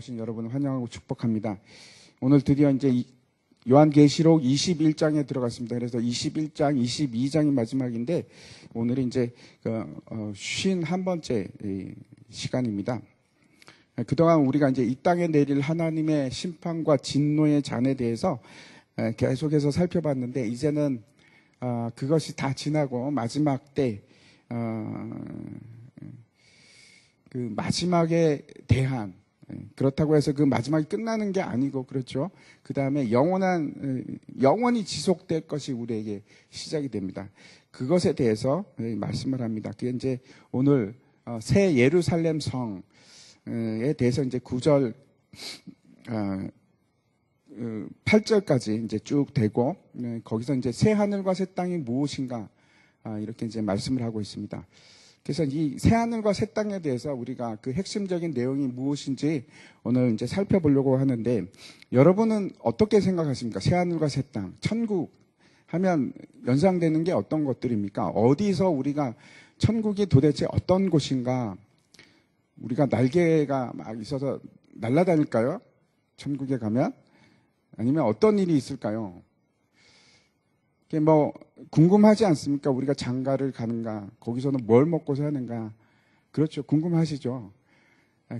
나오신 여러분을 환영하고 축복합니다. 오늘 드디어 이제 요한계시록 21장에 들어갔습니다. 그래서 21장, 22장이 마지막인데 오늘은 이제 51번째 시간입니다. 그동안 우리가 이제 이 땅에 내릴 하나님의 심판과 진노의 잔에 대해서 계속해서 살펴봤는데 이제는 그것이 다 지나고 마지막 때 그 마지막에 대한, 그렇다고 해서 그 마지막이 끝나는 게 아니고, 그렇죠. 그 다음에 영원히 지속될 것이 우리에게 시작이 됩니다. 그것에 대해서 말씀을 합니다. 그게 이제 오늘 새 예루살렘 성에 대해서 이제 9절, 8절까지 이제 쭉 되고, 거기서 이제 새 하늘과 새 땅이 무엇인가, 이렇게 이제 말씀을 하고 있습니다. 그래서 이 새하늘과 새 땅에 대해서 우리가 그 핵심적인 내용이 무엇인지 오늘 이제 살펴보려고 하는데, 여러분은 어떻게 생각하십니까? 새하늘과 새 땅, 천국 하면 연상되는 게 어떤 것들입니까? 어디서 우리가 천국이 도대체 어떤 곳인가? 우리가 날개가 막 있어서 날아다닐까요? 천국에 가면? 아니면 어떤 일이 있을까요? 뭐 궁금하지 않습니까? 우리가 장가를 가는가? 거기서는 뭘 먹고 사는가? 그렇죠. 궁금하시죠?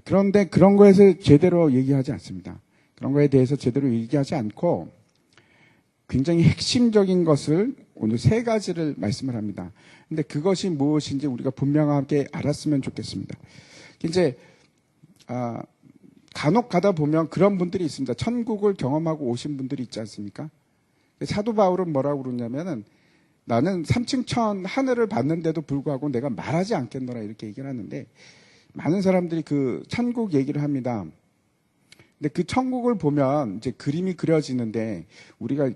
그런데 그런 거에서 제대로 얘기하지 않습니다. 그런 거에 대해서 제대로 얘기하지 않고 굉장히 핵심적인 것을 오늘 세 가지를 말씀을 합니다. 근데 그것이 무엇인지 우리가 분명하게 알았으면 좋겠습니다. 이제 간혹 가다 보면 그런 분들이 있습니다. 천국을 경험하고 오신 분들이 있지 않습니까? 사도 바울은 뭐라고 그러냐면은 나는 3층 천 하늘을 봤는데도 불구하고 내가 말하지 않겠노라 이렇게 얘기를 하는데, 많은 사람들이 그 천국 얘기를 합니다. 근데 그 천국을 보면 이제 그림이 그려지는데 우리가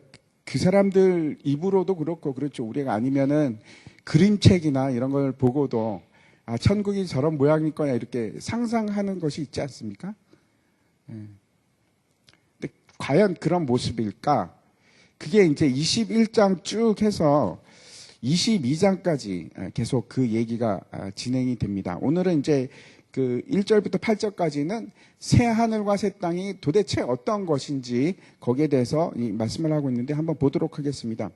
그 사람들 입으로도 그렇고 그렇죠. 우리가 아니면은 그림책이나 이런 걸 보고도 천국이 저런 모양일 거야 이렇게 상상하는 것이 있지 않습니까? 근데 과연 그런 모습일까? 그게 이제 21장 쭉 해서 22장까지 계속 그 얘기가 진행이 됩니다. 오늘은 이제 그 1절부터 8절까지는 새 하늘과 새 땅이 도대체 어떤 것인지 거기에 대해서 말씀을 하고 있는데 한번 보도록 하겠습니다.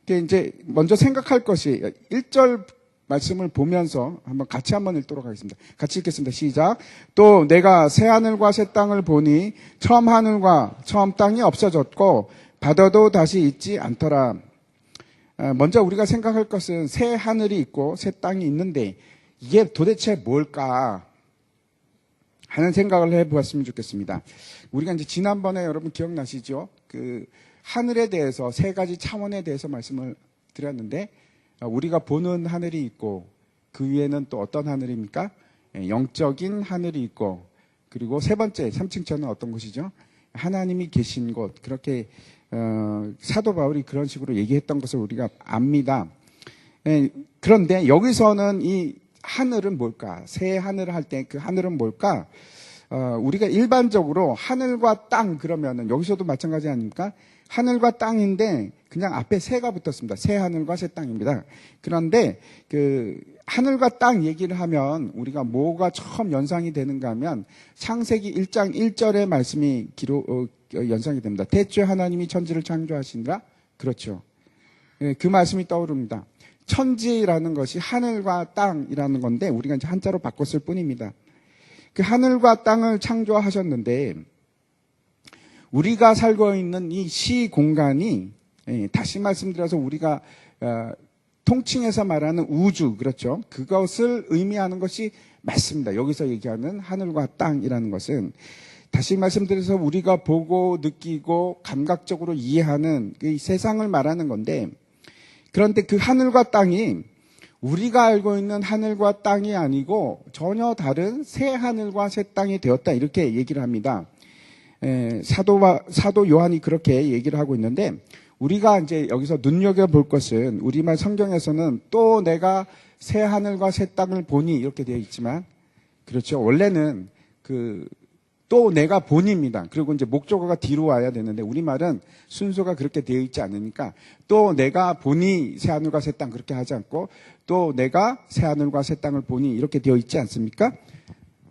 이제 먼저 생각할 것이 1절 말씀을 보면서 한번 읽도록 하겠습니다. 같이 읽겠습니다. 시작. 또 내가 새 하늘과 새 땅을 보니 처음 하늘과 처음 땅이 없어졌고 바다도 다시 있지 않더라. 먼저 우리가 생각할 것은 새 하늘이 있고 새 땅이 있는데 이게 도대체 뭘까 하는 생각을 해보았으면 좋겠습니다. 우리가 이제 지난번에 여러분 기억나시죠? 그 하늘에 대해서 세 가지 차원에 대해서 말씀을 드렸는데, 우리가 보는 하늘이 있고 그 위에는 또 어떤 하늘입니까? 영적인 하늘이 있고, 그리고 세 번째 3층 천은 어떤 곳이죠? 하나님이 계신 곳. 그렇게 사도 바울이 그런 식으로 얘기했던 것을 우리가 압니다. 그런데 여기서는 이 하늘은 뭘까? 새 하늘을 할 때 그 하늘은 뭘까? 우리가 일반적으로 하늘과 땅 그러면은 여기서도 마찬가지 아닙니까? 하늘과 땅인데 그냥 앞에 새가 붙었습니다. 새 하늘과 새 땅입니다. 그런데 그 하늘과 땅 얘기를 하면 우리가 뭐가 처음 연상이 되는가 하면 창세기 1장 1절의 말씀이 연상이 됩니다. 태초에 하나님이 천지를 창조하시니라. 그렇죠. 그 말씀이 떠오릅니다. 천지라는 것이 하늘과 땅이라는 건데 우리가 이제 한자로 바꿨을 뿐입니다. 그 하늘과 땅을 창조하셨는데 우리가 살고 있는 이 시 공간이, 다시 말씀드려서 우리가 통칭해서 말하는 우주, 그렇죠? 그것을 의미하는 것이 맞습니다. 여기서 얘기하는 하늘과 땅이라는 것은 다시 말씀드려서 우리가 보고 느끼고 감각적으로 이해하는 이 세상을 말하는 건데, 그런데 그 하늘과 땅이 우리가 알고 있는 하늘과 땅이 아니고 전혀 다른 새 하늘과 새 땅이 되었다 이렇게 얘기를 합니다. 사도 요한이 그렇게 얘기를 하고 있는데, 우리가 이제 여기서 눈여겨볼 것은 우리말 성경에서는 또 내가 새 하늘과 새 땅을 보니 이렇게 되어 있지만, 그렇죠. 원래는 또 내가 보니입니다. 그리고 이제 목적어가 뒤로 와야 되는데 우리말은 순서가 그렇게 되어 있지 않으니까 또 내가 보니 새 하늘과 새 땅 그렇게 하지 않고 또 내가 새 하늘과 새 땅을 보니 이렇게 되어 있지 않습니까?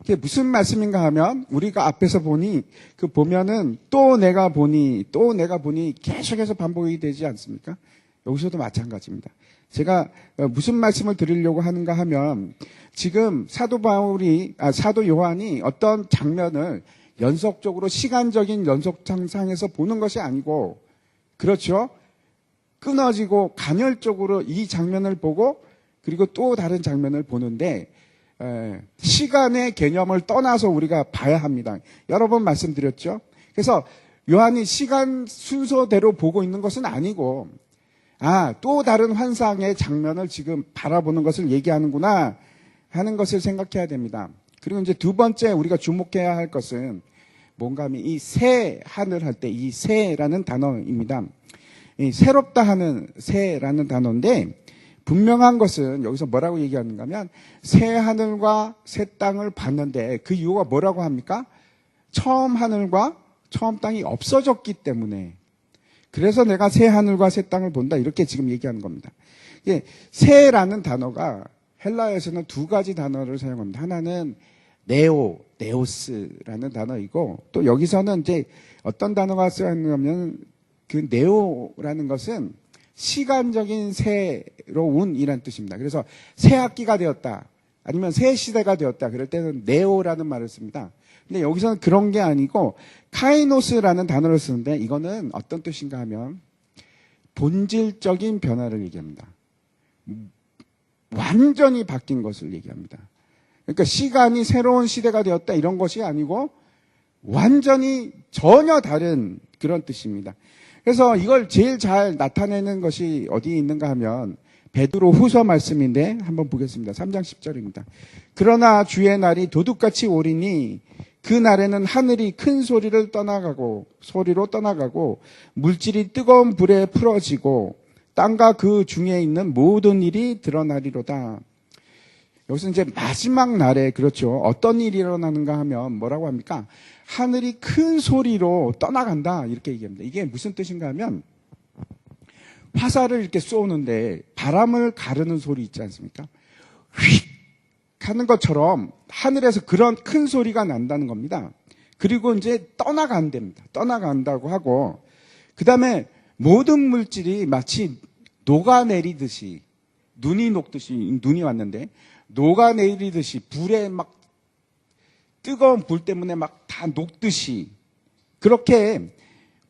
이게 무슨 말씀인가 하면 우리가 앞에서 보니 보면은 또 내가 보니 계속해서 반복이 되지 않습니까? 여기서도 마찬가지입니다. 제가 무슨 말씀을 드리려고 하는가 하면 지금 사도 요한이 어떤 장면을 연속적으로 시간적인 연속상에서 보는 것이 아니고, 그렇죠? 끊어지고 간헐적으로 이 장면을 보고 그리고 또 다른 장면을 보는데 시간의 개념을 떠나서 우리가 봐야 합니다. 여러 번 말씀드렸죠? 그래서 요한이 시간 순서대로 보고 있는 것은 아니고, 또 다른 환상의 장면을 지금 바라보는 것을 얘기하는구나 하는 것을 생각해야 됩니다. 그리고 이제 두 번째 우리가 주목해야 할 것은 뭔가 하면 이 새 하늘 할 때 이 새라는 단어입니다. 이 새롭다 하는 새라는 단어인데, 분명한 것은 여기서 뭐라고 얘기하는가 하면 새 하늘과 새 땅을 봤는데 그 이유가 뭐라고 합니까? 처음 하늘과 처음 땅이 없어졌기 때문에, 그래서 내가 새 하늘과 새 땅을 본다, 이렇게 지금 얘기하는 겁니다. 이게 새라는 단어가 헬라어에서는 두 가지 단어를 사용합니다. 하나는 네오스라는 단어이고, 또 여기서는 이제 어떤 단어가 쓰였냐면 그 네오라는 것은 시간적인 새로운이라는 뜻입니다. 그래서 새 학기가 되었다, 아니면 새 시대가 되었다, 그럴 때는 네오라는 말을 씁니다. 근데 여기서는 그런 게 아니고 카이노스라는 단어를 쓰는데, 이거는 어떤 뜻인가 하면 본질적인 변화를 얘기합니다. 완전히 바뀐 것을 얘기합니다. 그러니까 시간이 새로운 시대가 되었다, 이런 것이 아니고 완전히 전혀 다른 그런 뜻입니다. 그래서 이걸 제일 잘 나타내는 것이 어디에 있는가 하면 베드로 후서 말씀인데 한번 보겠습니다. 3장 10절입니다. 그러나 주의 날이 도둑같이 오리니 그 날에는 하늘이 큰 소리로 떠나가고 물질이 뜨거운 불에 풀어지고 땅과 그 중에 있는 모든 일이 드러나리로다. 여기서 이제 마지막 날에, 그렇죠, 어떤 일이 일어나는가 하면 뭐라고 합니까? 하늘이 큰 소리로 떠나간다, 이렇게 얘기합니다. 이게 무슨 뜻인가 하면 화살을 이렇게 쏘는데 바람을 가르는 소리 있지 않습니까? 휙 하는 것처럼 하늘에서 그런 큰 소리가 난다는 겁니다. 그리고 이제 떠나간답니다. 떠나간다고 하고, 그 다음에 모든 물질이 마치 녹아내리듯이, 눈이 녹듯이, 눈이 왔는데 녹아내리듯이 불에 막 뜨거운 불 때문에 막 다 녹듯이 그렇게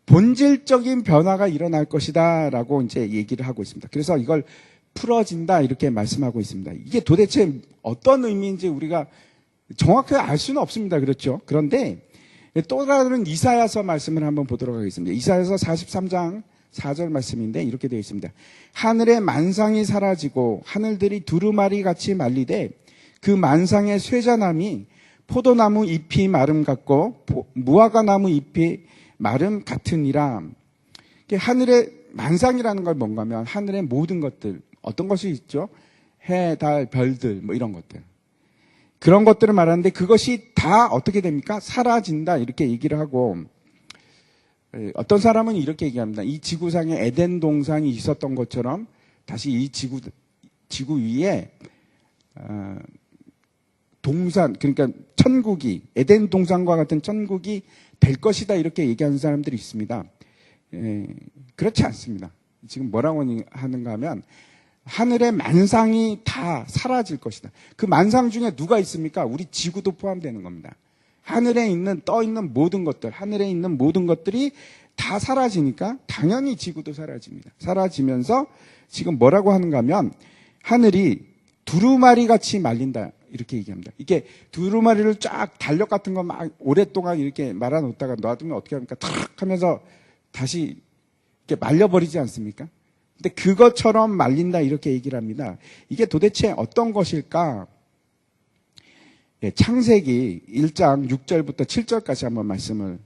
본질적인 변화가 일어날 것이다 라고 이제 얘기를 하고 있습니다. 그래서 이걸 풀어진다, 이렇게 말씀하고 있습니다. 이게 도대체 어떤 의미인지 우리가 정확하게 알 수는 없습니다. 그렇죠? 그런데 또 다른 이사야서 말씀을 한번 보도록 하겠습니다. 이사야서 43장 4절 말씀인데 이렇게 되어 있습니다. 하늘의 만상이 사라지고 하늘들이 두루마리 같이 말리되 그 만상의 쇠자남이 포도나무 잎이 마름 같고 무화과나무 잎이 마름 같으니라. 하늘의 만상이라는 걸 뭔가 하면 하늘의 모든 것들, 어떤 것이 있죠? 해, 달, 별들, 뭐 이런 것들. 그런 것들을 말하는데 그것이 다 어떻게 됩니까? 사라진다, 이렇게 얘기를 하고, 어떤 사람은 이렇게 얘기합니다. 이 지구상에 에덴 동산이 있었던 것처럼 다시 이 지구 위에 동산, 그러니까 천국이, 에덴 동산과 같은 천국이 될 것이다, 이렇게 얘기하는 사람들이 있습니다. 그렇지 않습니다. 지금 뭐라고 하는가 하면 하늘의 만상이 다 사라질 것이다. 그 만상 중에 누가 있습니까? 우리 지구도 포함되는 겁니다. 하늘에 있는, 떠 있는 모든 것들, 하늘에 있는 모든 것들이 다 사라지니까 당연히 지구도 사라집니다. 사라지면서 지금 뭐라고 하는가 하면 하늘이 두루마리 같이 말린다, 이렇게 얘기합니다. 이게 두루마리를 쫙 달력 같은 거 막 오랫동안 이렇게 말아놓다가 놔두면 어떻게 합니까? 탁 하면서 다시 이렇게 말려버리지 않습니까? 근데 그것처럼 말린다, 이렇게 얘기를 합니다. 이게 도대체 어떤 것일까? 창세기 1장 6절부터 7절까지 한번 말씀을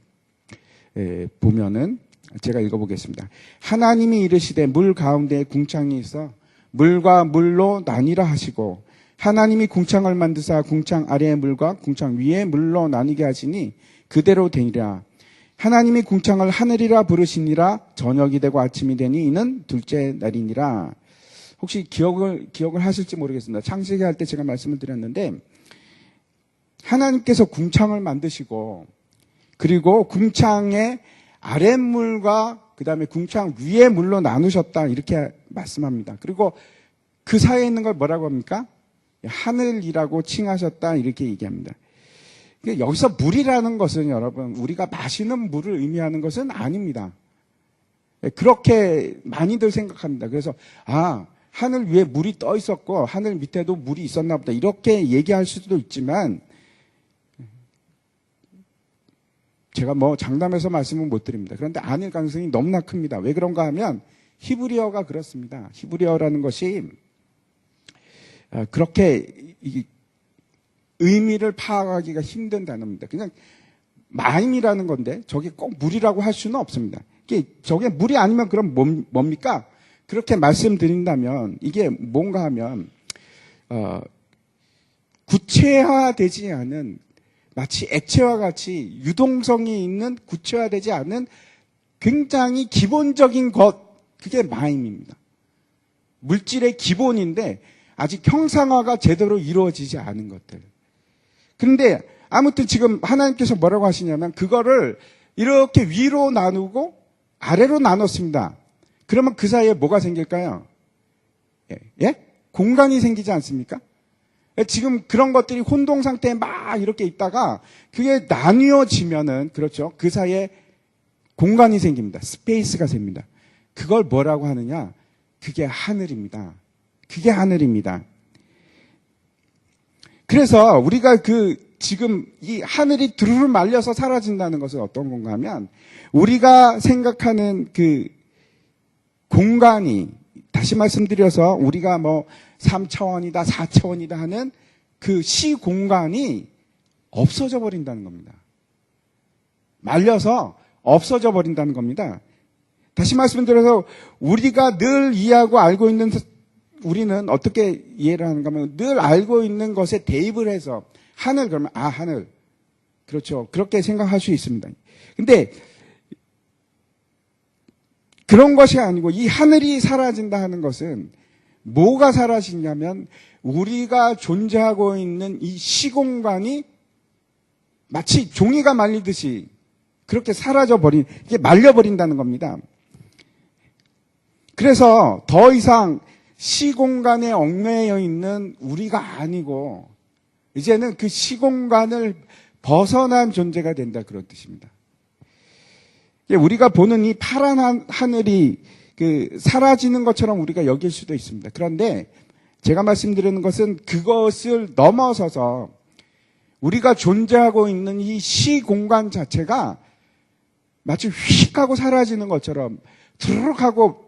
보면은 제가 읽어보겠습니다. 하나님이 이르시되 물 가운데에 궁창이 있어 물과 물로 나뉘라 하시고 하나님이 궁창을 만드사 궁창 아래의 물과 궁창 위의 물로 나뉘게 하시니 그대로 되니라. 하나님이 궁창을 하늘이라 부르시니라. 저녁이 되고 아침이 되니 이는 둘째 날이니라. 혹시 기억을 하실지 모르겠습니다. 창세기 할 때 제가 말씀을 드렸는데 하나님께서 궁창을 만드시고 그리고 궁창의 아랫물과 그 다음에 궁창 위의 물로 나누셨다 이렇게 말씀합니다. 그리고 그 사이에 있는 걸 뭐라고 합니까? 하늘이라고 칭하셨다 이렇게 얘기합니다. 여기서 물이라는 것은 여러분 우리가 마시는 물을 의미하는 것은 아닙니다. 그렇게 많이들 생각합니다. 그래서 하늘 위에 물이 떠 있었고 하늘 밑에도 물이 있었나 보다 이렇게 얘기할 수도 있지만 제가 장담해서 말씀은 못 드립니다. 그런데 아닐 가능성이 너무나 큽니다. 왜 그런가 하면 히브리어가 그렇습니다. 히브리어라는 것이 그렇게 의미를 파악하기가 힘든 단어입니다. 그냥 마임이라는 건데 저게 꼭 물이라고 할 수는 없습니다. 저게 물이 아니면 그럼 뭡니까? 그렇게 말씀드린다면 이게 뭔가 하면 구체화되지 않은 마치 액체와 같이 유동성이 있는 구체화되지 않은 굉장히 기본적인 것 그게 마임입니다. 물질의 기본인데 아직 형상화가 제대로 이루어지지 않은 것들. 그런데 아무튼 지금 하나님께서 뭐라고 하시냐면 그거를 이렇게 위로 나누고 아래로 나눴습니다. 그러면 그 사이에 뭐가 생길까요? 예? 공간이 생기지 않습니까? 지금 그런 것들이 혼동 상태에 막 이렇게 있다가 그게 나뉘어지면은 그렇죠. 그 사이에 공간이 생깁니다. 스페이스가 생깁니다. 그걸 뭐라고 하느냐? 그게 하늘입니다. 그게 하늘입니다. 그래서 우리가 지금 이 하늘이 두루루 말려서 사라진다는 것은 어떤 건가 하면 우리가 생각하는 그 공간이 다시 말씀드려서 우리가 3차원이다, 4차원이다 하는 그 시공간이 없어져 버린다는 겁니다. 말려서 없어져 버린다는 겁니다. 다시 말씀드려서 우리가 늘 이해하고 알고 있는 우리는 어떻게 이해를 하는가 하면 늘 알고 있는 것에 대입을 해서 하늘 그러면 하늘. 그렇죠. 그렇게 생각할 수 있습니다. 근데 그런 것이 아니고 이 하늘이 사라진다 하는 것은 뭐가 사라지냐면 우리가 존재하고 있는 이 시공간이 마치 종이가 말리듯이 그렇게 사라져버린, 이게 말려버린다는 겁니다. 그래서 더 이상 시공간에 얽매여 있는 우리가 아니고 이제는 그 시공간을 벗어난 존재가 된다 그런 뜻입니다. 우리가 보는 이 파란 하늘이 사라지는 것처럼 우리가 여길 수도 있습니다. 그런데 제가 말씀드리는 것은 그것을 넘어서서 우리가 존재하고 있는 이 시공간 자체가 마치 휙 하고 사라지는 것처럼 드르륵 하고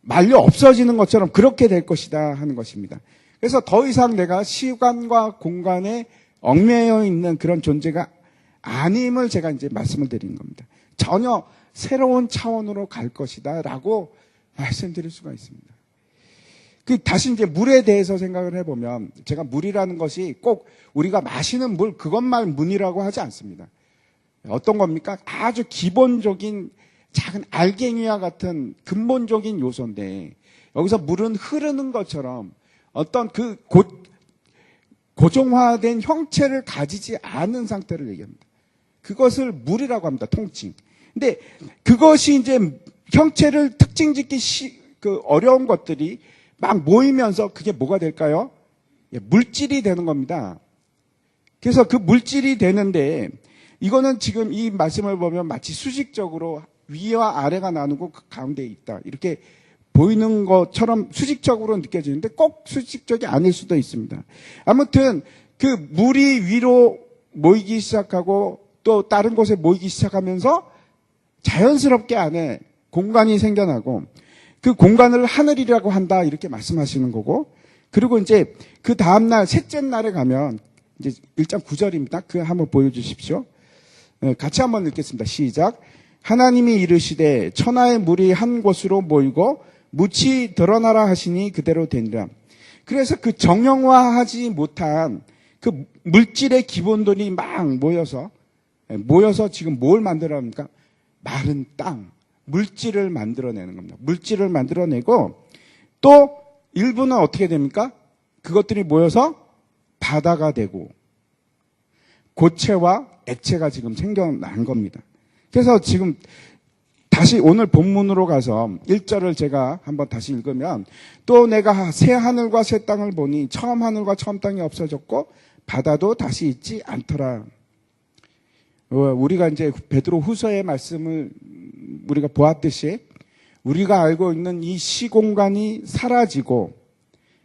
말려 없어지는 것처럼 그렇게 될 것이다 하는 것입니다. 그래서 더 이상 내가 시간과 공간에 얽매여 있는 그런 존재가 아님을 제가 이제 말씀을 드리는 겁니다. 전혀 새로운 차원으로 갈 것이다 라고 말씀드릴 수가 있습니다. 다시 이제 물에 대해서 생각을 해보면 제가 물이라는 것이 꼭 우리가 마시는 물 그것만 물이라고 하지 않습니다. 어떤 겁니까? 아주 기본적인 작은 알갱이와 같은 근본적인 요소인데 여기서 물은 흐르는 것처럼 어떤 고정화된 형체를 가지지 않은 상태를 얘기합니다. 그것을 물이라고 합니다. 통칭. 근데 그것이 이제 형체를 특징 짓기 어려운 것들이 막 모이면서 그게 뭐가 될까요? 물질이 되는 겁니다. 그래서 그 물질이 되는데 이거는 지금 이 말씀을 보면 마치 수직적으로 위와 아래가 나누고 그 가운데에 있다. 이렇게 보이는 것처럼 수직적으로 느껴지는데 꼭 수직적이 아닐 수도 있습니다. 아무튼 그 물이 위로 모이기 시작하고 또 다른 곳에 모이기 시작하면서 자연스럽게 안에 공간이 생겨나고 그 공간을 하늘이라고 한다 이렇게 말씀하시는 거고 그리고 이제 그 다음날 셋째 날에 가면 이제 1장 9절입니다. 그 한번 보여주십시오. 같이 한번 읽겠습니다. 시작. 하나님이 이르시되 천하의 물이 한 곳으로 모이고 묻이 드러나라 하시니 그대로 되니라. 그래서 그 정형화하지 못한 그 물질의 기본들이 막 모여서 지금 뭘 만들어냅니까? 마른 땅, 물질을 만들어내는 겁니다. 물질을 만들어내고 또 일부는 어떻게 됩니까? 그것들이 모여서 바다가 되고 고체와 액체가 지금 생겨난 겁니다. 그래서 지금 다시 오늘 본문으로 가서 1절을 제가 한번 다시 읽으면 또 내가 새 하늘과 새 땅을 보니 처음 하늘과 처음 땅이 없어졌고 바다도 다시 있지 않더라. 우리가 이제 베드로 후서의 말씀을 우리가 보았듯이 우리가 알고 있는 이 시공간이 사라지고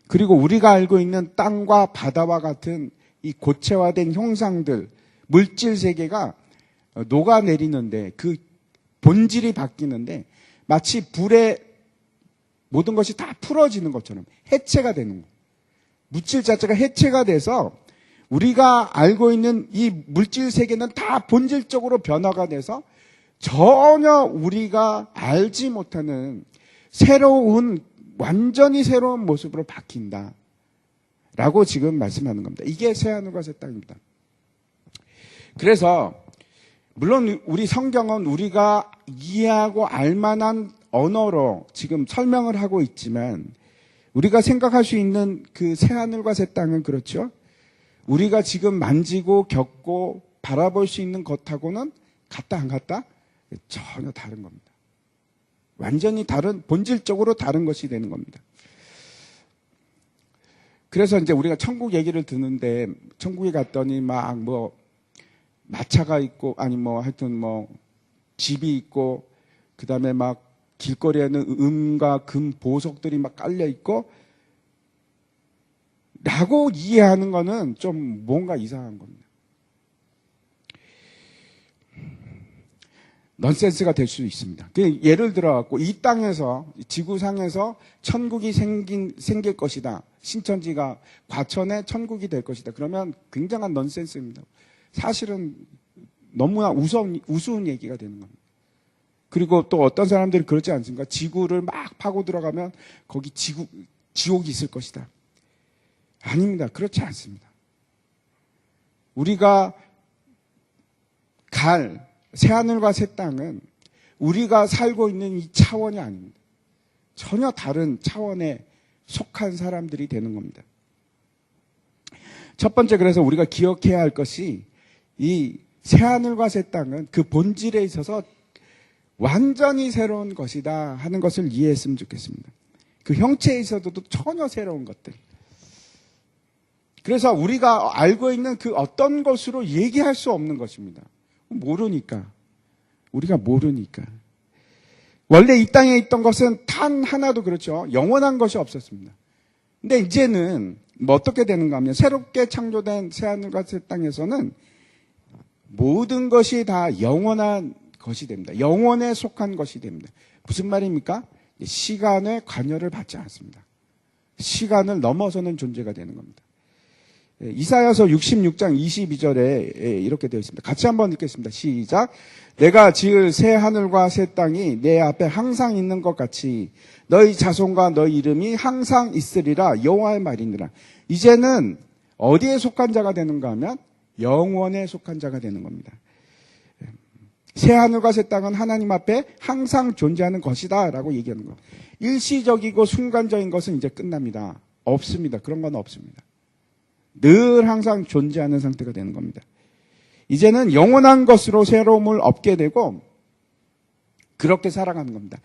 그리고 우리가 알고 있는 땅과 바다와 같은 이 고체화된 형상들, 물질 세계가 녹아내리는데 그 본질이 바뀌는데 마치 불에 모든 것이 다 풀어지는 것처럼 해체가 되는 거예요. 물질 자체가 해체가 돼서 우리가 알고 있는 이 물질 세계는 다 본질적으로 변화가 돼서 전혀 우리가 알지 못하는 새로운 완전히 새로운 모습으로 바뀐다. 라고 지금 말씀하는 겁니다. 이게 새하늘과 새 땅입니다. 그래서 물론 우리 성경은 우리가 이해하고 알만한 언어로 지금 설명을 하고 있지만 우리가 생각할 수 있는 그 새하늘과 새 땅은 그렇죠. 우리가 지금 만지고 겪고 바라볼 수 있는 것하고는 같다 안 같다? 전혀 다른 겁니다. 완전히 다른 본질적으로 다른 것이 되는 겁니다. 그래서 이제 우리가 천국 얘기를 듣는데 천국에 갔더니 막 뭐 마차가 있고 아니 뭐 하여튼 뭐 집이 있고 그다음에 막 길거리에는 은과 금 보석들이 막 깔려 있고 라고 이해하는 거는 좀 뭔가 이상한 겁니다. 넌센스가 될 수 있습니다. 예를 들어 갖고 이 땅에서 지구상에서 천국이 생길 것이다. 신천지가 과천에 천국이 될 것이다. 그러면 굉장한 넌센스입니다. 사실은 너무나 우스운 얘기가 되는 겁니다. 그리고 또 어떤 사람들이 그렇지 않습니까? 지구를 막 파고 들어가면 거기 지옥이 있을 것이다. 아닙니다. 그렇지 않습니다. 우리가 갈 새하늘과 새 땅은 우리가 살고 있는 이 차원이 아닙니다. 전혀 다른 차원에 속한 사람들이 되는 겁니다. 첫 번째 그래서 우리가 기억해야 할 것이 이 새하늘과 새 땅은 그 본질에 있어서 완전히 새로운 것이다 하는 것을 이해했으면 좋겠습니다. 그 형체에 있어서도 전혀 새로운 것들. 그래서 우리가 알고 있는 그 어떤 것으로 얘기할 수 없는 것입니다. 모르니까. 우리가 모르니까. 원래 이 땅에 있던 것은 단 하나도 그렇죠. 영원한 것이 없었습니다. 근데 이제는 뭐 어떻게 되는가 하면 새롭게 창조된 새하늘과 새 땅에서는 모든 것이 다 영원한 것이 됩니다. 영원에 속한 것이 됩니다. 무슨 말입니까? 시간의 관여를 받지 않습니다. 시간을 넘어서는 존재가 되는 겁니다. 이사야서 66장 22절에 이렇게 되어 있습니다. 같이 한번 읽겠습니다. 시작. 내가 지을 새 하늘과 새 땅이 내 앞에 항상 있는 것 같이 너희 자손과 너희 이름이 항상 있으리라 여호와의 말이니라. 이제는 어디에 속한 자가 되는가 하면 영원에 속한 자가 되는 겁니다. 새 하늘과 새 땅은 하나님 앞에 항상 존재하는 것이다 라고 얘기하는 거예요. 일시적이고 순간적인 것은 이제 끝납니다. 없습니다. 그런 건 없습니다. 늘 항상 존재하는 상태가 되는 겁니다. 이제는 영원한 것으로 새로움을 얻게 되고 그렇게 살아가는 겁니다.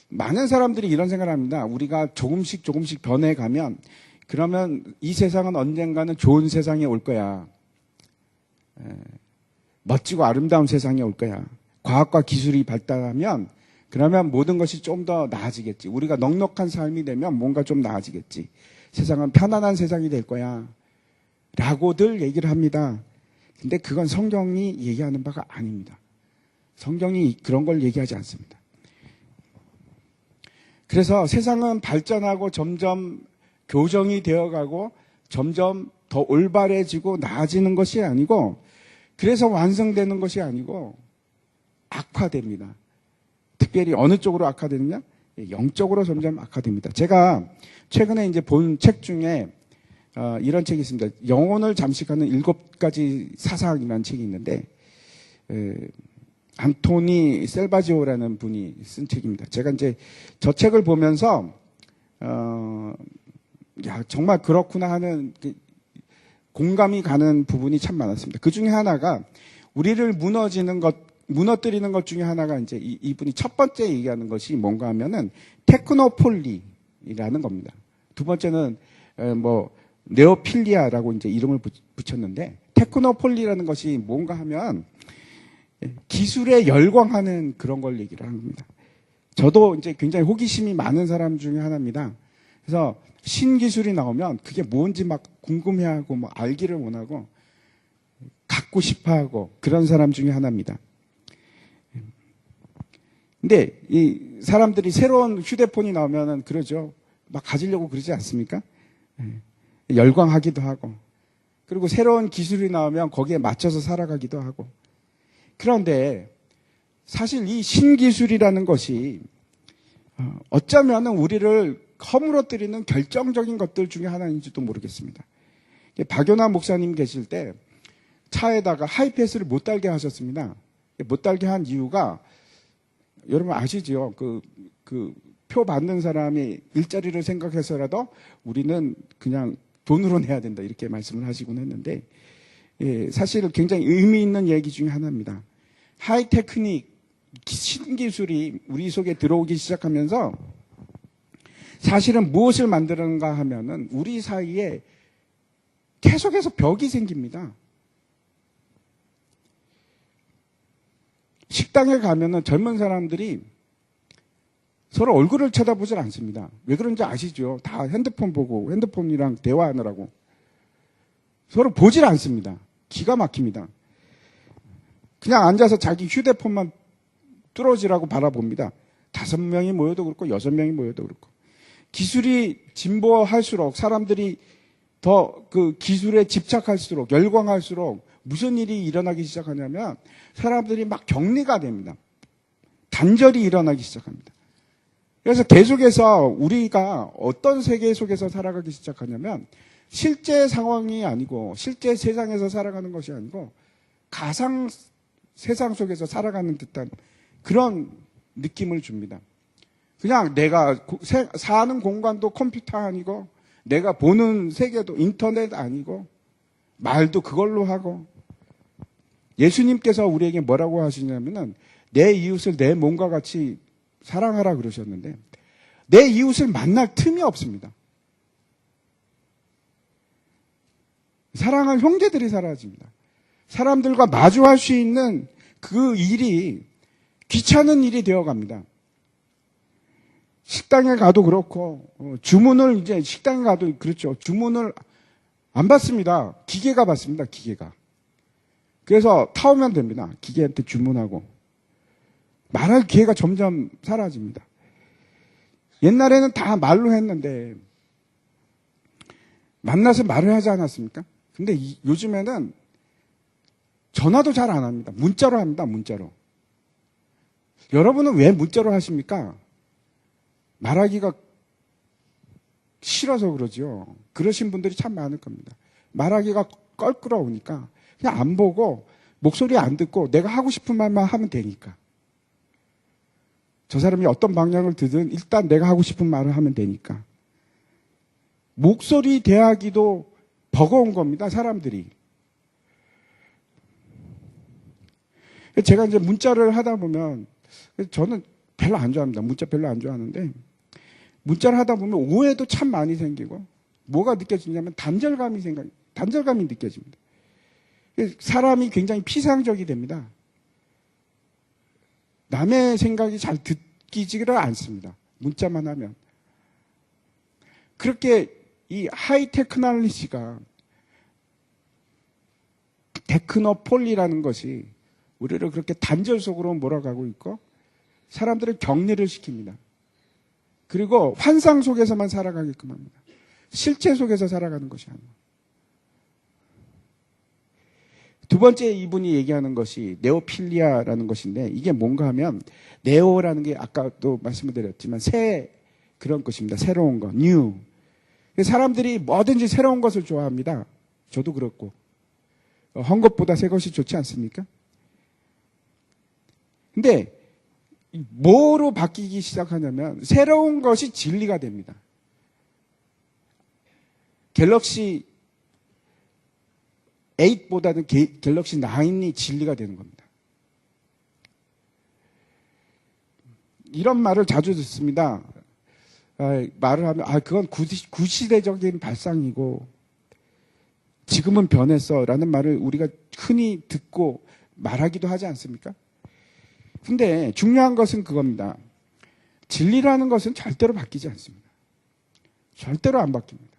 많은 사람들이 이런 생각을 합니다. 우리가 조금씩 변해가면 그러면 이 세상은 언젠가는 좋은 세상에 올 거야. 멋지고 아름다운 세상에 올 거야. 과학과 기술이 발달하면 그러면 모든 것이 좀 더 나아지겠지. 우리가 넉넉한 삶이 되면 뭔가 좀 나아지겠지. 세상은 편안한 세상이 될 거야. 라고들 얘기를 합니다. 근데 그건 성경이 얘기하는 바가 아닙니다. 성경이 그런 걸 얘기하지 않습니다. 그래서 세상은 발전하고 점점 교정이 되어가고 점점 더 올바래지고 나아지는 것이 아니고 그래서 완성되는 것이 아니고 악화됩니다. 특별히 어느 쪽으로 악화되느냐? 영적으로 점점 악화됩니다. 제가 최근에 이제 본 책 중에 이런 책이 있습니다. 영혼을 잠식하는 7가지 사상이라는 책이 있는데 안토니 셀바지오라는 분이 쓴 책입니다. 제가 이제 저 책을 보면서 야 정말 그렇구나 하는 공감이 가는 부분이 참 많았습니다. 그 중에 하나가 우리를 무너뜨리는 것 중에 하나가 이제 이분이 첫 번째 얘기하는 것이 뭔가 하면은 테크노폴리라는 겁니다. 두 번째는 네오필리아라고 이제 이름을 붙였는데 테크노폴리라는 것이 뭔가 하면 기술에 열광하는 그런 걸 얘기를 합니다. 저도 이제 굉장히 호기심이 많은 사람 중에 하나입니다. 그래서 신기술이 나오면 그게 뭔지 막 궁금해하고 뭐 알기를 원하고 갖고 싶어하고 그런 사람 중에 하나입니다. 근데 이 사람들이 새로운 휴대폰이 나오면은 그러죠. 막 가지려고 그러지 않습니까? 열광하기도 하고. 그리고 새로운 기술이 나오면 거기에 맞춰서 살아가기도 하고. 그런데 사실 이 신기술이라는 것이 어쩌면은 우리를 허물어뜨리는 결정적인 것들 중에 하나인지도 모르겠습니다. 박연화 목사님 계실 때 차에다가 하이패스를 못 달게 하셨습니다. 못 달게 한 이유가 여러분 아시죠? 표 받는 사람이 일자리를 생각해서라도 우리는 그냥 돈으로 내야 된다 이렇게 말씀을 하시곤 했는데 사실 굉장히 의미 있는 얘기 중에 하나입니다. 하이테크닉 신기술이 우리 속에 들어오기 시작하면서 사실은 무엇을 만드는가 하면은 우리 사이에 계속해서 벽이 생깁니다. 식당에 가면은 젊은 사람들이 서로 얼굴을 쳐다보질 않습니다. 왜 그런지 아시죠? 다 핸드폰 보고 핸드폰이랑 대화하느라고. 서로 보질 않습니다. 기가 막힙니다. 그냥 앉아서 자기 휴대폰만 뚫어지라고 바라봅니다. 5명이 모여도 그렇고 6명이 모여도 그렇고. 기술이 진보할수록 사람들이 더 그 기술에 집착할수록 열광할수록 무슨 일이 일어나기 시작하냐면 사람들이 막 격리가 됩니다. 단절이 일어나기 시작합니다. 그래서 계속해서 우리가 어떤 세계 속에서 살아가기 시작하냐면 실제 상황이 아니고 실제 세상에서 살아가는 것이 아니고 가상 세상 속에서 살아가는 듯한 그런 느낌을 줍니다. 그냥 내가 사는 공간도 컴퓨터 아니고 내가 보는 세계도 인터넷 아니고 말도 그걸로 하고 예수님께서 우리에게 뭐라고 하시냐면은 내 이웃을 내 몸과 같이 사랑하라 그러셨는데 내 이웃을 만날 틈이 없습니다. 사랑할 형제들이 사라집니다. 사람들과 마주할 수 있는 그 일이 귀찮은 일이 되어갑니다. 식당에 가도 그렇고 주문을 이제 식당에 가도 그렇죠. 주문을 안 받습니다. 기계가 받습니다. 기계가. 그래서 타오면 됩니다. 기계한테 주문하고. 말할 기회가 점점 사라집니다. 옛날에는 다 말로 했는데 만나서 말을 하지 않았습니까? 근데 요즘에는 전화도 잘 안 합니다. 문자로 합니다. 문자로. 여러분은 왜 문자로 하십니까? 말하기가 싫어서 그러죠. 그러신 분들이 참 많을 겁니다. 말하기가 껄끄러우니까 그냥 안 보고 목소리 안 듣고 내가 하고 싶은 말만 하면 되니까. 저 사람이 어떤 방향을 드든 일단 내가 하고 싶은 말을 하면 되니까. 목소리 대하기도 버거운 겁니다. 사람들이. 제가 이제 문자를 하다 보면 저는 별로 안 좋아합니다. 문자 별로 안 좋아하는데 문자를 하다 보면 오해도 참 많이 생기고 뭐가 느껴지냐면 단절감이 느껴집니다. 사람이 굉장히 피상적이 됩니다. 남의 생각이 잘 듣기지를 않습니다. 문자만 하면. 그렇게 이 하이테크놀로지가 테크노폴리라는 것이 우리를 그렇게 단절 속으로 몰아가고 있고 사람들을 격리를 시킵니다. 그리고 환상 속에서만 살아가게끔 합니다. 실체 속에서 살아가는 것이 아니고. 두 번째 이분이 얘기하는 것이 네오필리아라는 것인데 이게 뭔가 하면 네오라는 게 아까도 말씀을 드렸지만 새 그런 것입니다. 새로운 거, 뉴. 사람들이 뭐든지 새로운 것을 좋아합니다. 저도 그렇고. 헌 것보다 새 것이 좋지 않습니까? 근데 뭐로 바뀌기 시작하냐면 새로운 것이 진리가 됩니다. 갤럭시 8보다는 갤럭시 9이 진리가 되는 겁니다. 이런 말을 자주 듣습니다. 말을 하면 그건 구시대적인 발상이고 지금은 변했어 라는 말을 우리가 흔히 듣고 말하기도 하지 않습니까? 근데 중요한 것은 그겁니다. 진리라는 것은 절대로 바뀌지 않습니다. 절대로 안 바뀝니다.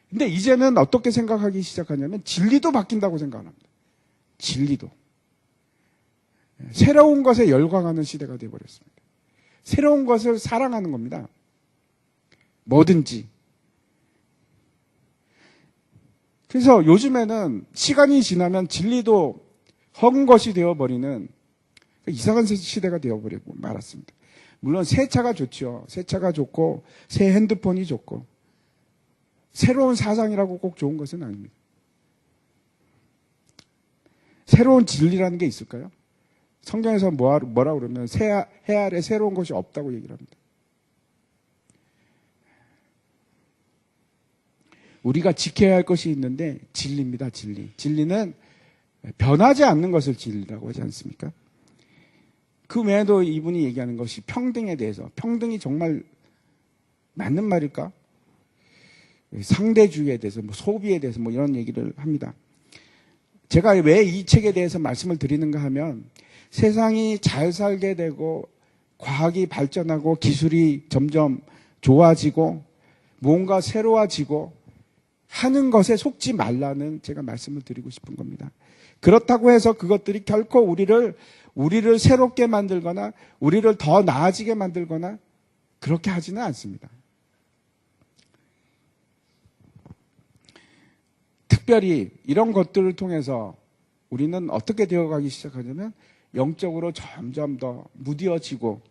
근데 이제는 어떻게 생각하기 시작하냐면 진리도 바뀐다고 생각합니다. 진리도. 새로운 것에 열광하는 시대가 되어버렸습니다. 새로운 것을 사랑하는 겁니다. 뭐든지. 그래서 요즘에는 시간이 지나면 진리도 헛은 것이 되어버리는 이상한 시대가 되어버리고 말았습니다. 물론 새 차가 좋죠. 새 차가 좋고 새 핸드폰이 좋고 새로운 사상이라고 꼭 좋은 것은 아닙니다. 새로운 진리라는 게 있을까요? 성경에서 뭐라 그러면 해 아래 새로운 것이 없다고 얘기를 합니다. 우리가 지켜야 할 것이 있는데 진리입니다. 진리. 진리는 변하지 않는 것을 진리라고 하지 않습니까? 그 외에도 이분이 얘기하는 것이 평등에 대해서. 평등이 정말 맞는 말일까? 상대주의에 대해서, 소비에 대해서 이런 얘기를 합니다. 제가 왜 이 책에 대해서 말씀을 드리는가 하면 세상이 잘 살게 되고 과학이 발전하고 기술이 점점 좋아지고 뭔가 새로워지고 하는 것에 속지 말라는 제가 말씀을 드리고 싶은 겁니다. 그렇다고 해서 그것들이 결코 우리를 새롭게 만들거나 우리를 더 나아지게 만들거나 그렇게 하지는 않습니다. 특별히 이런 것들을 통해서 우리는 어떻게 되어가기 시작하냐면 영적으로 점점 더 무뎌지고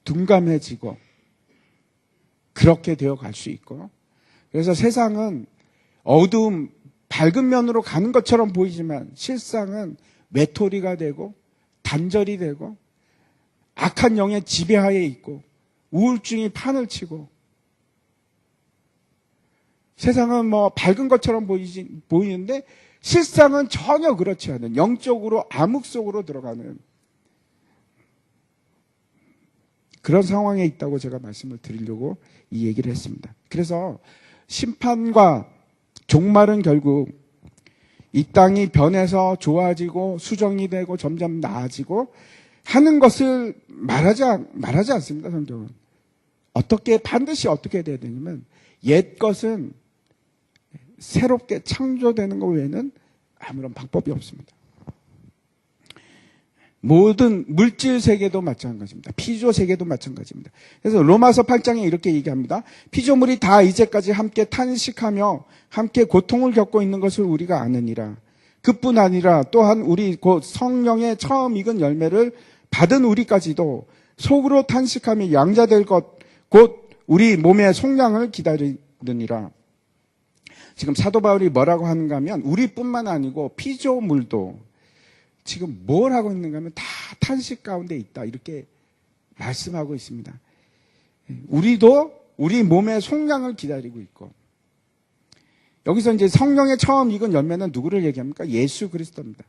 둔감해지고 그렇게 되어갈 수 있고 그래서 세상은 어두움, 밝은 면으로 가는 것처럼 보이지만 실상은 외톨이가 되고 단절이 되고 악한 영의 지배하에 있고 우울증이 판을 치고 세상은 밝은 것처럼 보이는데 실상은 전혀 그렇지 않은 영적으로 암흑 속으로 들어가는 그런 상황에 있다고 제가 말씀을 드리려고 이 얘기를 했습니다. 그래서 심판과 종말은 결국 이 땅이 변해서 좋아지고 수정이 되고 점점 나아지고 하는 것을 말하지 않습니다. 성경은. 반드시 어떻게 돼야 되냐면 옛 것은 새롭게 창조되는 것 외에는 아무런 방법이 없습니다. 모든 물질 세계도 마찬가지입니다. 피조 세계도 마찬가지입니다. 그래서 로마서 8장에 이렇게 얘기합니다. 피조물이 다 이제까지 함께 탄식하며 함께 고통을 겪고 있는 것을 우리가 아느니라. 그뿐 아니라 또한 우리 곧 성령의 처음 익은 열매를 받은 우리까지도 속으로 탄식하며 양자될 것 곧 우리 몸의 속량을 기다리느니라. 지금 사도 바울이 뭐라고 하는가 하면 우리뿐만 아니고 피조물도 지금 뭘 하고 있는가 하면 다 탄식 가운데 있다. 이렇게 말씀하고 있습니다. 우리도 우리 몸의 속량을 기다리고 있고 여기서 이제 성령의 처음 익은 열매는 누구를 얘기합니까? 예수 그리스도입니다.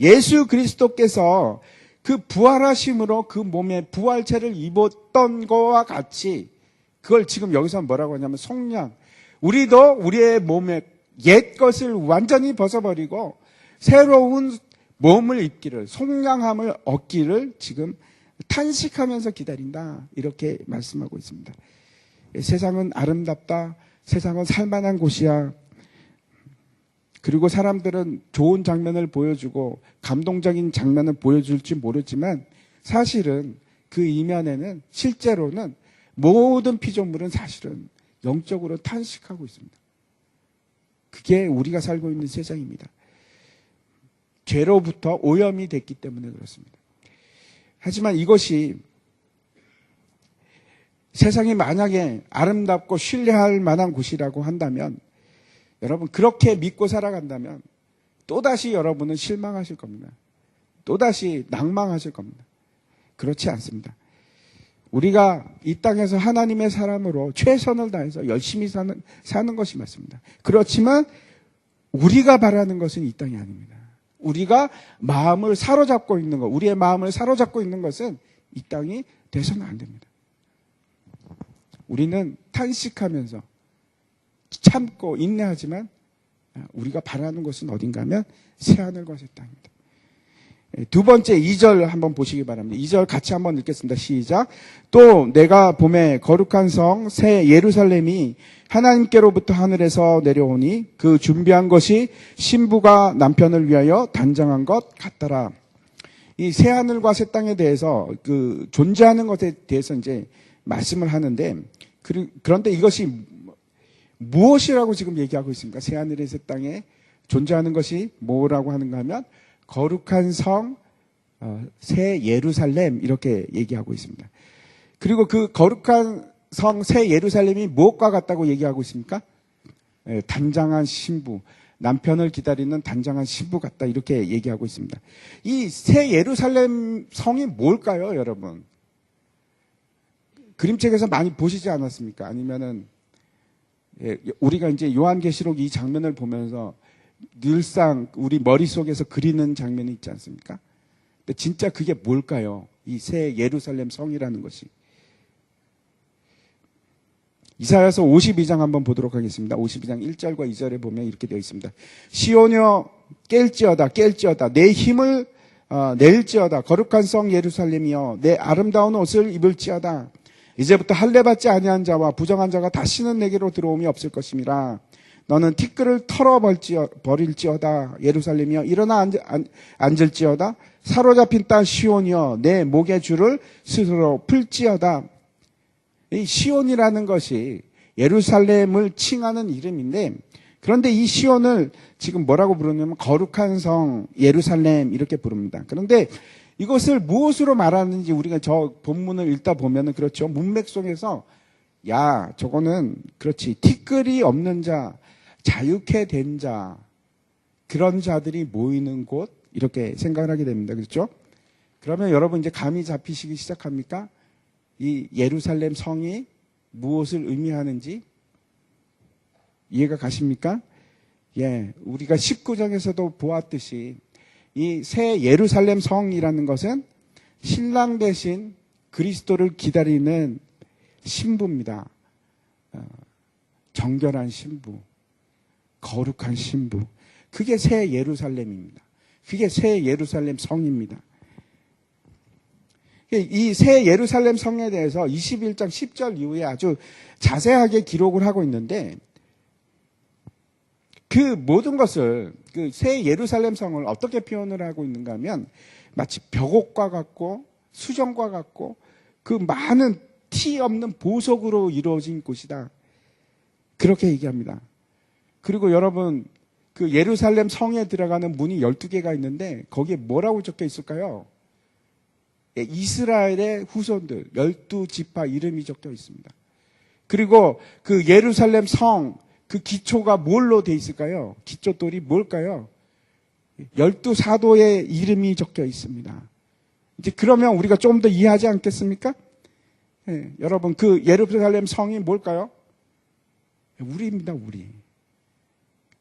예수 그리스도께서 그 부활하심으로 그 몸에 부활체를 입었던 거와 같이 그걸 지금 여기서 뭐라고 하냐면 속량. 우리도 우리의 몸의 옛 것을 완전히 벗어버리고 새로운 몸을 입기를, 속량함을 얻기를 지금 탄식하면서 기다린다. 이렇게 말씀하고 있습니다. 세상은 아름답다. 세상은 살만한 곳이야. 그리고 사람들은 좋은 장면을 보여주고 감동적인 장면을 보여줄지 모르지만 사실은 그 이면에는 실제로는 모든 피조물은 사실은 영적으로 탄식하고 있습니다. 그게 우리가 살고 있는 세상입니다. 죄로부터 오염이 됐기 때문에 그렇습니다. 하지만 이것이 세상이 만약에 아름답고 신뢰할 만한 곳이라고 한다면 여러분 그렇게 믿고 살아간다면 또다시 여러분은 실망하실 겁니다. 또다시 낭망하실 겁니다. 그렇지 않습니다. 우리가 이 땅에서 하나님의 사람으로 최선을 다해서 열심히 사는 것이 맞습니다. 그렇지만 우리가 바라는 것은 이 땅이 아닙니다. 우리가 마음을 사로잡고 있는 것, 우리의 마음을 사로잡고 있는 것은 이 땅이 돼서는 안 됩니다. 우리는 탄식하면서 참고 인내하지만 우리가 바라는 것은 어딘가 하면 새하늘과 새 땅입니다. 두 번째 2절 한번 보시기 바랍니다. 2절 같이 한번 읽겠습니다. 시작. 또 내가 봄에 거룩한 성 새 예루살렘이 하나님께로부터 하늘에서 내려오니 그 준비한 것이 신부가 남편을 위하여 단장한 것 같더라. 이 새 하늘과 새 땅에 대해서 그 존재하는 것에 대해서 이제 말씀을 하는데 그런데 이것이 무엇이라고 지금 얘기하고 있습니까? 새 하늘의 새 땅에 존재하는 것이 뭐라고 하는가 하면 거룩한 성, 새 예루살렘 이렇게 얘기하고 있습니다. 그리고 그 거룩한 성, 새 예루살렘이 무엇과 같다고 얘기하고 있습니까? 단장한 신부, 남편을 기다리는 단장한 신부 같다 이렇게 얘기하고 있습니다. 이 새 예루살렘 성이 뭘까요, 여러분? 그림책에서 많이 보시지 않았습니까? 아니면은 우리가 이제 요한계시록 이 장면을 보면서 늘상 우리 머릿속에서 그리는 장면이 있지 않습니까? 근데 진짜 그게 뭘까요? 이 새 예루살렘 성이라는 것이. 이사야서 52장 한번 보도록 하겠습니다. 52장 1절과 2절에 보면 이렇게 되어 있습니다. 시온여 깰지어다 내 힘을 낼지어다 거룩한 성 예루살렘이여 내 아름다운 옷을 입을지어다 이제부터 할례받지 아니한 자와 부정한 자가 다시는 내게로 들어옴이 없을 것임이라. 너는 티끌을 털어버릴지어다 예루살렘이여 일어나 앉을지어다 사로잡힌 딸 시온이여 내 목의 줄을 스스로 풀지어다. 이 시온이라는 것이 예루살렘을 칭하는 이름인데 그런데 이 시온을 지금 뭐라고 부르냐면 거룩한 성 예루살렘 이렇게 부릅니다. 그런데 이것을 무엇으로 말하는지 우리가 저 본문을 읽다 보면은 그렇죠. 문맥 속에서 야 저거는 그렇지 티끌이 없는 자 자유케 된 자, 그런 자들이 모이는 곳, 이렇게 생각을 하게 됩니다. 그렇죠? 그러면 여러분 이제 감이 잡히시기 시작합니까? 이 예루살렘 성이 무엇을 의미하는지 이해가 가십니까? 예, 우리가 19장에서도 보았듯이 이 새 예루살렘 성이라는 것은 신랑 대신 그리스도를 기다리는 신부입니다. 정결한 신부. 거룩한 신부. 그게 새 예루살렘입니다. 그게 새 예루살렘 성입니다. 이 새 예루살렘 성에 대해서 21장 10절 이후에 아주 자세하게 기록을 하고 있는데 그 모든 것을 그 새 예루살렘 성을 어떻게 표현을 하고 있는가 하면 마치 벽옥과 같고 수정과 같고 그 많은 티 없는 보석으로 이루어진 곳이다. 그렇게 얘기합니다. 그리고 여러분 그 예루살렘 성에 들어가는 문이 12개가 있는데 거기에 뭐라고 적혀 있을까요? 이스라엘의 후손들 12지파 이름이 적혀 있습니다. 그리고 그 예루살렘 성 그 기초가 뭘로 돼 있을까요? 기초돌이 뭘까요? 12사도의 이름이 적혀 있습니다. 이제 그러면 우리가 좀 더 이해하지 않겠습니까? 네, 여러분 그 예루살렘 성이 뭘까요? 우리입니다. 우리.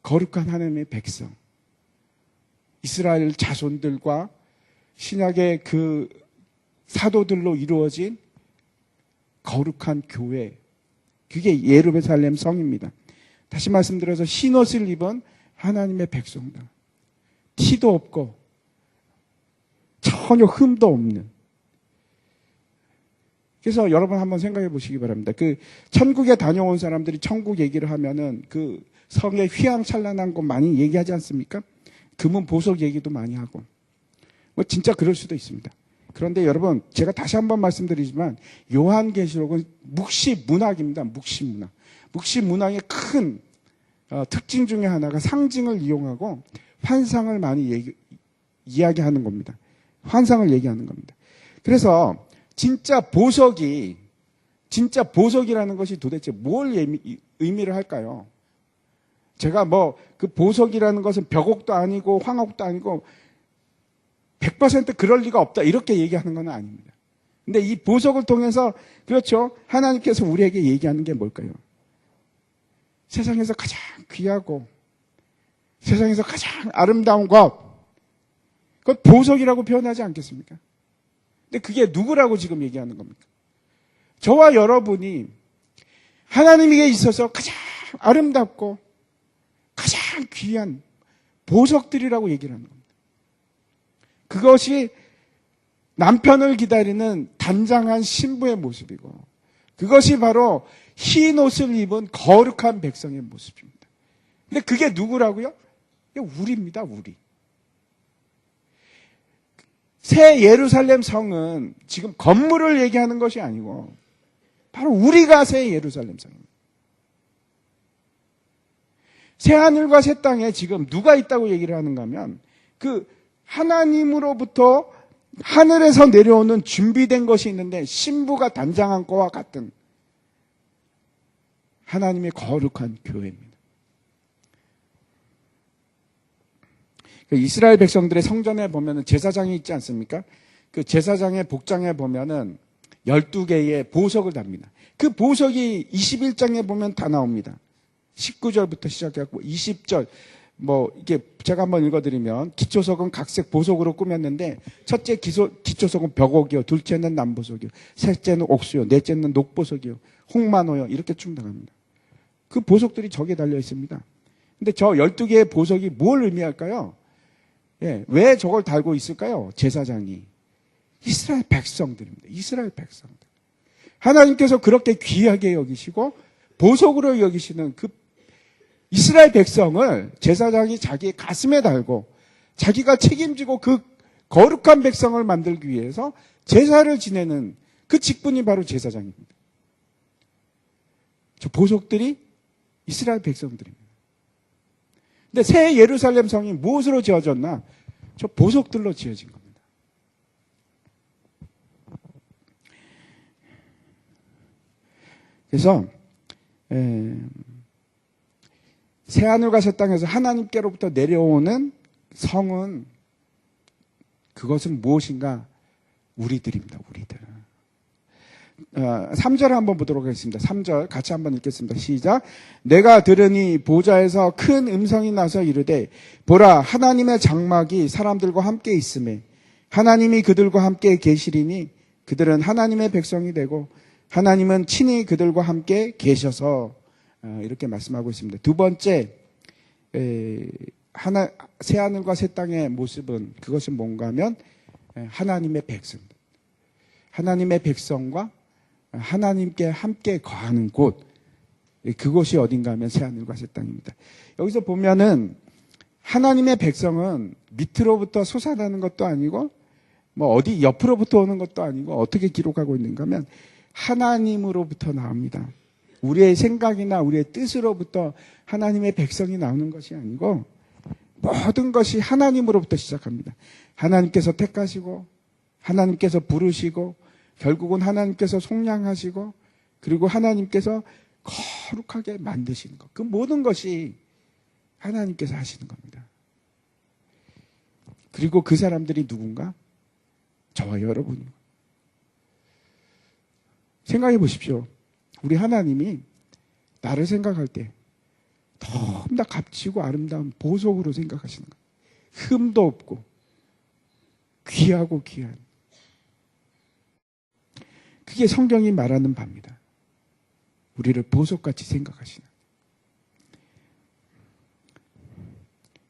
거룩한 하나님의 백성. 이스라엘 자손들과 신약의 그 사도들로 이루어진 거룩한 교회. 그게 예루살렘 성입니다. 다시 말씀드려서 흰옷을 입은 하나님의 백성들. 티도 없고 전혀 흠도 없는. 그래서 여러분 한번 생각해 보시기 바랍니다. 그 천국에 다녀온 사람들이 천국 얘기를 하면은 그 성의 휘황찬란한 것 많이 얘기하지 않습니까? 금은 보석 얘기도 많이 하고. 뭐 진짜 그럴 수도 있습니다. 그런데 여러분 제가 다시 한번 말씀드리지만 요한계시록은 묵시문학입니다. 묵시문학. 묵시문학의 큰 특징 중에 하나가 상징을 이용하고 환상을 많이 이야기하는 겁니다. 환상을 얘기하는 겁니다. 그래서 진짜 보석이라는 것이 도대체 뭘 의미를 할까요? 제가 뭐 그 보석이라는 것은 벽옥도 아니고 황옥도 아니고 100% 그럴 리가 없다 이렇게 얘기하는 건 아닙니다. 근데 이 보석을 통해서 그렇죠. 하나님께서 우리에게 얘기하는 게 뭘까요? 세상에서 가장 귀하고 세상에서 가장 아름다운 것, 그건 보석이라고 표현하지 않겠습니까? 근데 그게 누구라고 지금 얘기하는 겁니까? 저와 여러분이 하나님에게 있어서 가장 아름답고 가장 귀한 보석들이라고 얘기를 하는 겁니다. 그것이 남편을 기다리는 단장한 신부의 모습이고, 그것이 바로 흰 옷을 입은 거룩한 백성의 모습입니다. 근데 그게 누구라고요? 우리입니다, 우리. 새 예루살렘 성은 지금 건물을 얘기하는 것이 아니고 바로 우리가 새 예루살렘 성입니다. 새 하늘과 새 땅에 지금 누가 있다고 얘기를 하는가 하면 그 하나님으로부터 하늘에서 내려오는 준비된 것이 있는데 신부가 단장한 것과 같은 하나님의 거룩한 교회입니다. 이스라엘 백성들의 성전에 보면은 제사장이 있지 않습니까? 그 제사장의 복장에 보면은 12개의 보석을 답니다. 그 보석이 21장에 보면 다 나옵니다. 19절부터 시작해갖고 20절, 이게 제가 한번 읽어드리면, 기초석은 각색 보석으로 꾸몄는데, 첫째 기초석은 벽옥이요, 둘째는 남보석이요, 셋째는 옥수요, 넷째는 녹보석이요, 홍만호요, 이렇게 쭉 나갑니다. 그 보석들이 저기에 달려 있습니다. 근데 저 12개의 보석이 뭘 의미할까요? 예, 왜 저걸 달고 있을까요? 제사장이. 이스라엘 백성들입니다. 이스라엘 백성들. 하나님께서 그렇게 귀하게 여기시고 보석으로 여기시는 그 이스라엘 백성을 제사장이 자기 가슴에 달고 자기가 책임지고 그 거룩한 백성을 만들기 위해서 제사를 지내는 그 직분이 바로 제사장입니다. 저 보석들이 이스라엘 백성들입니다. 근데 새 예루살렘 성이 무엇으로 지어졌나? 저 보석들로 지어진 겁니다. 그래서 새하늘과 새 땅에서 하나님께로부터 내려오는 성은, 그것은 무엇인가? 우리들입니다. 우리들. 3절 한번 보도록 하겠습니다. 3절 같이 한번 읽겠습니다. 시작. 내가 들으니 보좌에서 큰 음성이 나서 이르되 보라, 하나님의 장막이 사람들과 함께 있음에 하나님이 그들과 함께 계시리니 그들은 하나님의 백성이 되고 하나님은 친히 그들과 함께 계셔서, 이렇게 말씀하고 있습니다. 두 번째, 새하늘과 새 땅의 모습은, 그것은 뭔가 하면 하나님의 백성, 하나님의 백성과 하나님께 함께 거하는 곳, 그곳이 어딘가 하면 새하늘과 새 땅입니다. 여기서 보면은 하나님의 백성은 밑으로부터 솟아나는 것도 아니고 어디 옆으로부터 오는 것도 아니고, 어떻게 기록하고 있는가 하면 하나님으로부터 나옵니다. 우리의 생각이나 우리의 뜻으로부터 하나님의 백성이 나오는 것이 아니고 모든 것이 하나님으로부터 시작합니다. 하나님께서 택하시고 하나님께서 부르시고 결국은 하나님께서 속량하시고 그리고 하나님께서 거룩하게 만드시는 것, 그 모든 것이 하나님께서 하시는 겁니다. 그리고 그 사람들이 누군가? 저와 여러분입니다. 생각해 보십시오. 우리 하나님이 나를 생각할 때 너무나 값지고 아름다운 보석으로 생각하시는 거예요. 흠도 없고 귀하고 귀한. 그게 성경이 말하는 바입니다. 우리를 보석같이 생각하시는.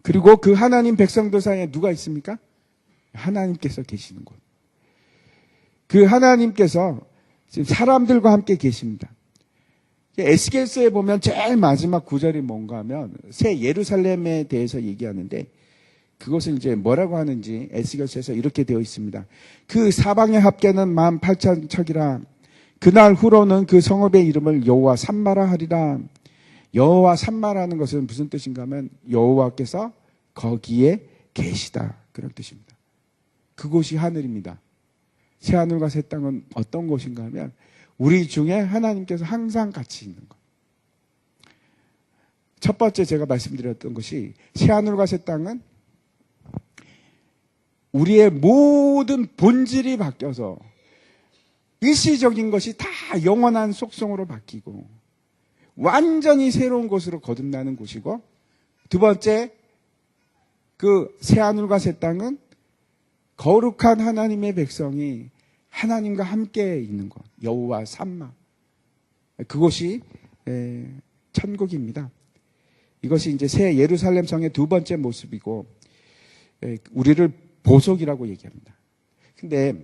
그리고 그 하나님 백성들 사이에 누가 있습니까? 하나님께서 계시는 곳. 그 하나님께서 지금 사람들과 함께 계십니다. 에스겔서에 보면 제일 마지막 구절이 뭔가 하면 새 예루살렘에 대해서 얘기하는데, 그것을 이제 뭐라고 하는지 에스겔서에서 이렇게 되어 있습니다. 그 사방의 합계는 18,000척이라. 그날 후로는 그 성읍의 이름을 여호와 삼마라 하리라. 여호와 삼마라는 것은 무슨 뜻인가 하면 여호와께서 거기에 계시다, 그런 뜻입니다. 그곳이 하늘입니다. 새하늘과 새 땅은 어떤 곳인가 하면 우리 중에 하나님께서 항상 같이 있는 것. 첫 번째 제가 말씀드렸던 것이, 새하늘과 새 땅은 우리의 모든 본질이 바뀌어서 일시적인 것이 다 영원한 속성으로 바뀌고 완전히 새로운 곳으로 거듭나는 곳이고, 두 번째, 그 새하늘과 새 땅은 거룩한 하나님의 백성이 하나님과 함께 있는 곳, 여호와 삼마. 그곳이 천국입니다. 이것이 이제 새 예루살렘 성의 두 번째 모습이고, 우리를 보석이라고 얘기합니다. 근데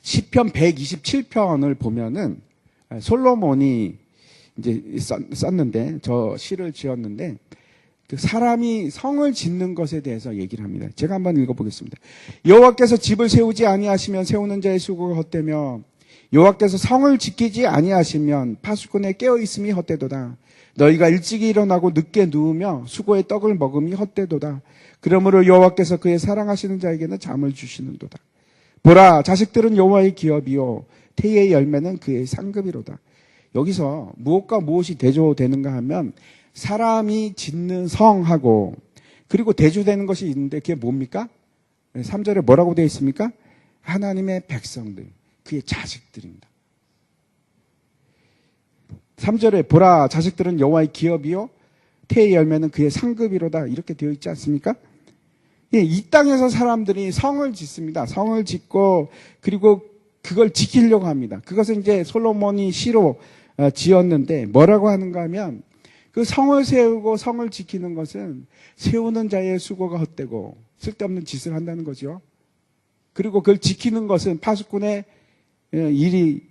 시편 127편을 보면은 솔로몬이 이제 썼는데, 저 시를 지었는데, 그 사람이 성을 짓는 것에 대해서 얘기를 합니다. 제가 한번 읽어보겠습니다. 여호와께서 집을 세우지 아니하시면 세우는 자의 수고가 헛되며, 여호와께서 성을 지키지 아니하시면 파수꾼의 깨어있음이 헛되도다. 너희가 일찍이 일어나고 늦게 누우며 수고의 떡을 먹음이 헛되도다. 그러므로 여호와께서 그의 사랑하시는 자에게는 잠을 주시는도다. 보라, 자식들은 여호와의 기업이요 태의 열매는 그의 상급이로다. 여기서 무엇과 무엇이 대조되는가 하면 사람이 짓는 성하고 그리고 대조되는 것이 있는데 그게 뭡니까? 3절에 뭐라고 되어 있습니까? 하나님의 백성들, 그의 자식들입니다. 3절에 보라, 자식들은 여호와의 기업이요 태의 열매는 그의 상급이로다, 이렇게 되어 있지 않습니까? 이 땅에서 사람들이 성을 짓습니다. 성을 짓고 그리고 그걸 지키려고 합니다. 그것은 이제 솔로몬이 시로 지었는데 뭐라고 하는가 하면, 그 성을 세우고 성을 지키는 것은 세우는 자의 수고가 헛되고 쓸데없는 짓을 한다는 거죠. 그리고 그걸 지키는 것은 파수꾼의 일이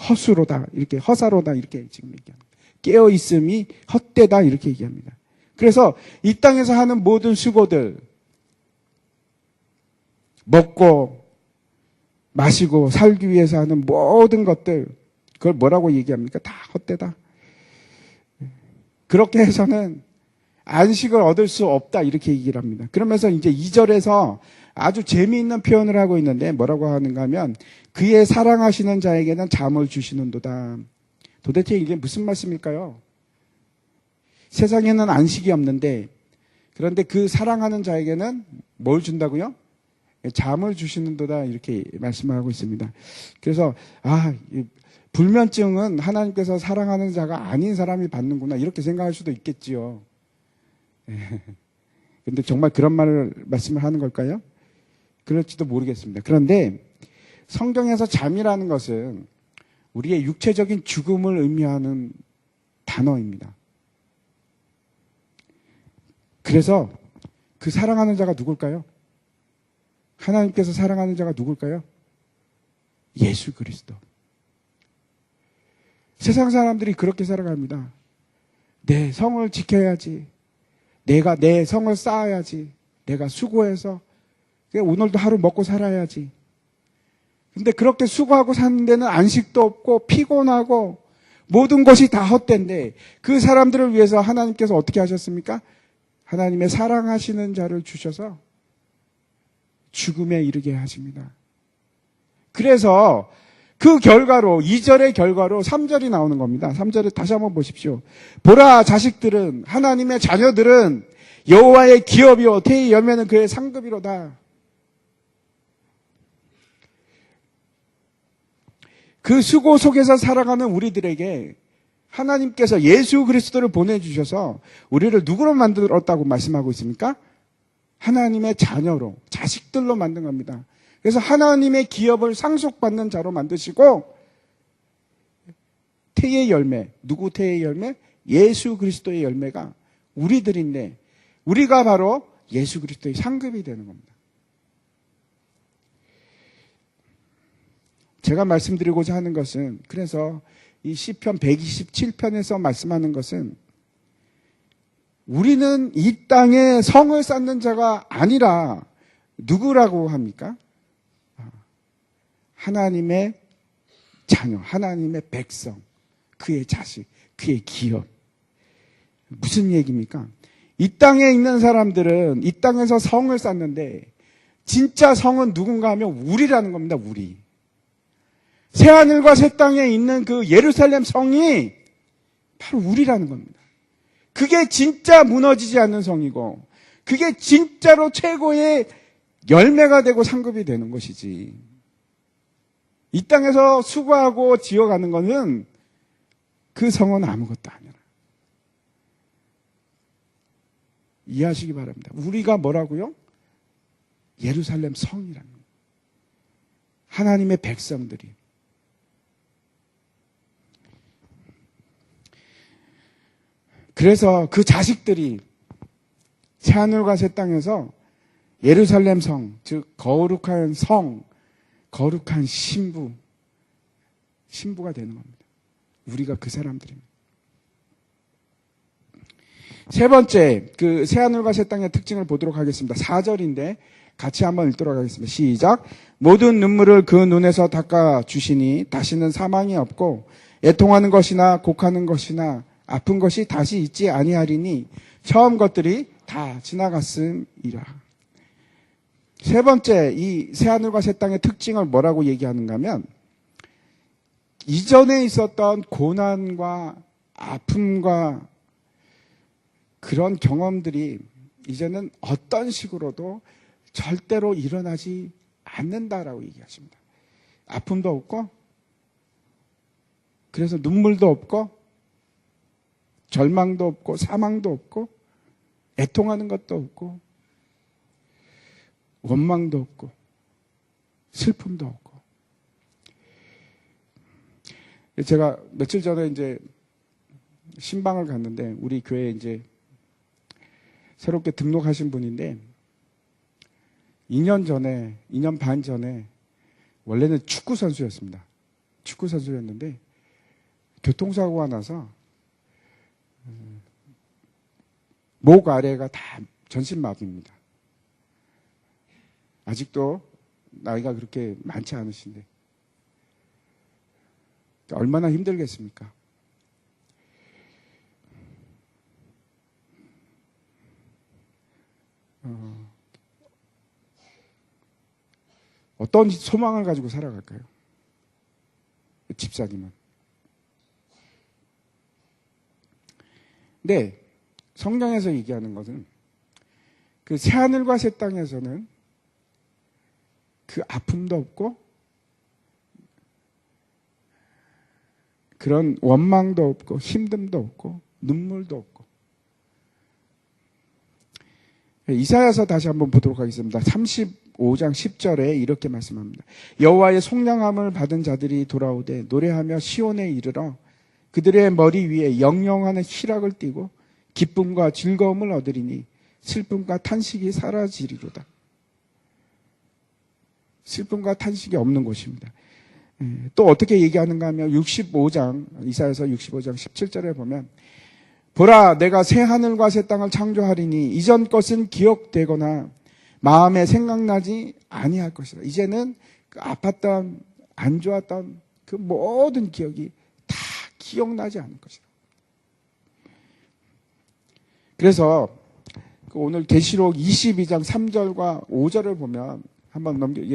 허수로다, 이렇게 허사로다, 이렇게 지금 얘기합니다. 깨어 있음이 헛되다, 이렇게 얘기합니다. 그래서 이 땅에서 하는 모든 수고들, 먹고 마시고 살기 위해서 하는 모든 것들, 그걸 뭐라고 얘기합니까? 다 헛되다. 그렇게 해서는 안식을 얻을 수 없다, 이렇게 얘기를 합니다. 그러면서 이제 2절에서 아주 재미있는 표현을 하고 있는데 뭐라고 하는가 하면, 그의 사랑하시는 자에게는 잠을 주시는도다. 도대체 이게 무슨 말씀일까요? 세상에는 안식이 없는데, 그런데 그 사랑하는 자에게는 뭘 준다고요? 잠을 주시는도다, 이렇게 말씀을 하고 있습니다. 그래서 불면증은 하나님께서 사랑하는 자가 아닌 사람이 받는구나, 이렇게 생각할 수도 있겠지요. 근데 정말 그런 말씀을 하는 걸까요? 그럴지도 모르겠습니다. 그런데 성경에서 잠이라는 것은 우리의 육체적인 죽음을 의미하는 단어입니다. 그래서 그 사랑하는 자가 누굴까요? 하나님께서 사랑하는 자가 누굴까요? 예수 그리스도. 세상 사람들이 그렇게 살아갑니다. 내 성을 지켜야지. 내가 내 성을 쌓아야지. 내가 수고해서 오늘도 하루 먹고 살아야지. 근데 그렇게 수고하고 사는 데는 안식도 없고 피곤하고 모든 것이 다 헛된데, 그 사람들을 위해서 하나님께서 어떻게 하셨습니까? 하나님의 사랑하시는 자를 주셔서 죽음에 이르게 하십니다. 그래서 그 결과로 2절의 결과로 3절이 나오는 겁니다. 3절을 다시 한번 보십시오. 보라, 자식들은, 하나님의 자녀들은 여호와의 기업이요 태의 열매는 그의 상급이로다. 그 수고 속에서 살아가는 우리들에게 하나님께서 예수 그리스도를 보내주셔서 우리를 누구로 만들었다고 말씀하고 있습니까? 하나님의 자녀로, 자식들로 만든 겁니다. 그래서 하나님의 기업을 상속받는 자로 만드시고, 태의 열매, 누구 태의 열매? 예수 그리스도의 열매가 우리들인데, 우리가 바로 예수 그리스도의 상급이 되는 겁니다. 제가 말씀드리고자 하는 것은, 그래서 이 시편 127편에서 말씀하는 것은, 우리는 이 땅에 성을 쌓는 자가 아니라 누구라고 합니까? 하나님의 자녀, 하나님의 백성, 그의 자식, 그의 기업. 무슨 얘기입니까? 이 땅에 있는 사람들은 이 땅에서 성을 쌓는데, 진짜 성은 누군가 하면 우리라는 겁니다. 우리. 새하늘과 새 땅에 있는 그 예루살렘 성이 바로 우리라는 겁니다. 그게 진짜 무너지지 않는 성이고, 그게 진짜로 최고의 열매가 되고 상급이 되는 것이지. 이 땅에서 수고하고 지어가는 것은 그 성은 아무것도 아니라. 이해하시기 바랍니다. 우리가 뭐라고요? 예루살렘 성이라는 거예요. 하나님의 백성들이. 그래서 그 자식들이 새하늘과 새 땅에서 예루살렘 성, 즉 거룩한 성, 거룩한 신부가 되는 겁니다. 우리가 그 사람들입니다. 세 번째, 그 새하늘과 새 땅의 특징을 보도록 하겠습니다. 4절인데 같이 한번 읽도록 하겠습니다. 시작. 모든 눈물을 그 눈에서 닦아주시니 다시는 사망이 없고 애통하는 것이나 곡하는 것이나 아픈 것이 다시 있지 아니하리니 처음 것들이 다 지나갔음이라. 세 번째, 이 새하늘과 새 땅의 특징을 뭐라고 얘기하는가 하면 이전에 있었던 고난과 아픔과 그런 경험들이 이제는 어떤 식으로도 절대로 일어나지 않는다라고 얘기하십니다. 아픔도 없고, 그래서 눈물도 없고, 절망도 없고, 사망도 없고, 애통하는 것도 없고, 원망도 없고, 슬픔도 없고. 제가 며칠 전에 이제 신방을 갔는데, 우리 교회에 이제 새롭게 등록하신 분인데 2년 반 전에 원래는 축구 선수였습니다. 축구 선수였는데 교통사고가 나서 목 아래가 다 전신마비입니다. 아직도 나이가 그렇게 많지 않으신데 얼마나 힘들겠습니까? 어떤 소망을 가지고 살아갈까요? 집사님은. 근데 성경에서 얘기하는 것은 그 새하늘과 새 땅에서는 그 아픔도 없고 그런 원망도 없고 힘듦도 없고 눈물도 없고. 이사야서 다시 한번 보도록 하겠습니다. 35장 10절에 이렇게 말씀합니다. 여호와의 속량함을 받은 자들이 돌아오되 노래하며 시온에 이르러 그들의 머리 위에 영영하는 희락을 띠고 기쁨과 즐거움을 얻으리니 슬픔과 탄식이 사라지리로다. 슬픔과 탄식이 없는 곳입니다. 또 어떻게 얘기하는가 하면 이사야서 65장 17절에 보면 보라 내가 새 하늘과 새 땅을 창조하리니 이전 것은 기억되거나 마음에 생각나지 아니할 것이다. 이제는 그 아팠던 안 좋았던 그 모든 기억이 다 기억나지 않을 것이다. 그래서 오늘 계시록 22장 3절과 5절을 보면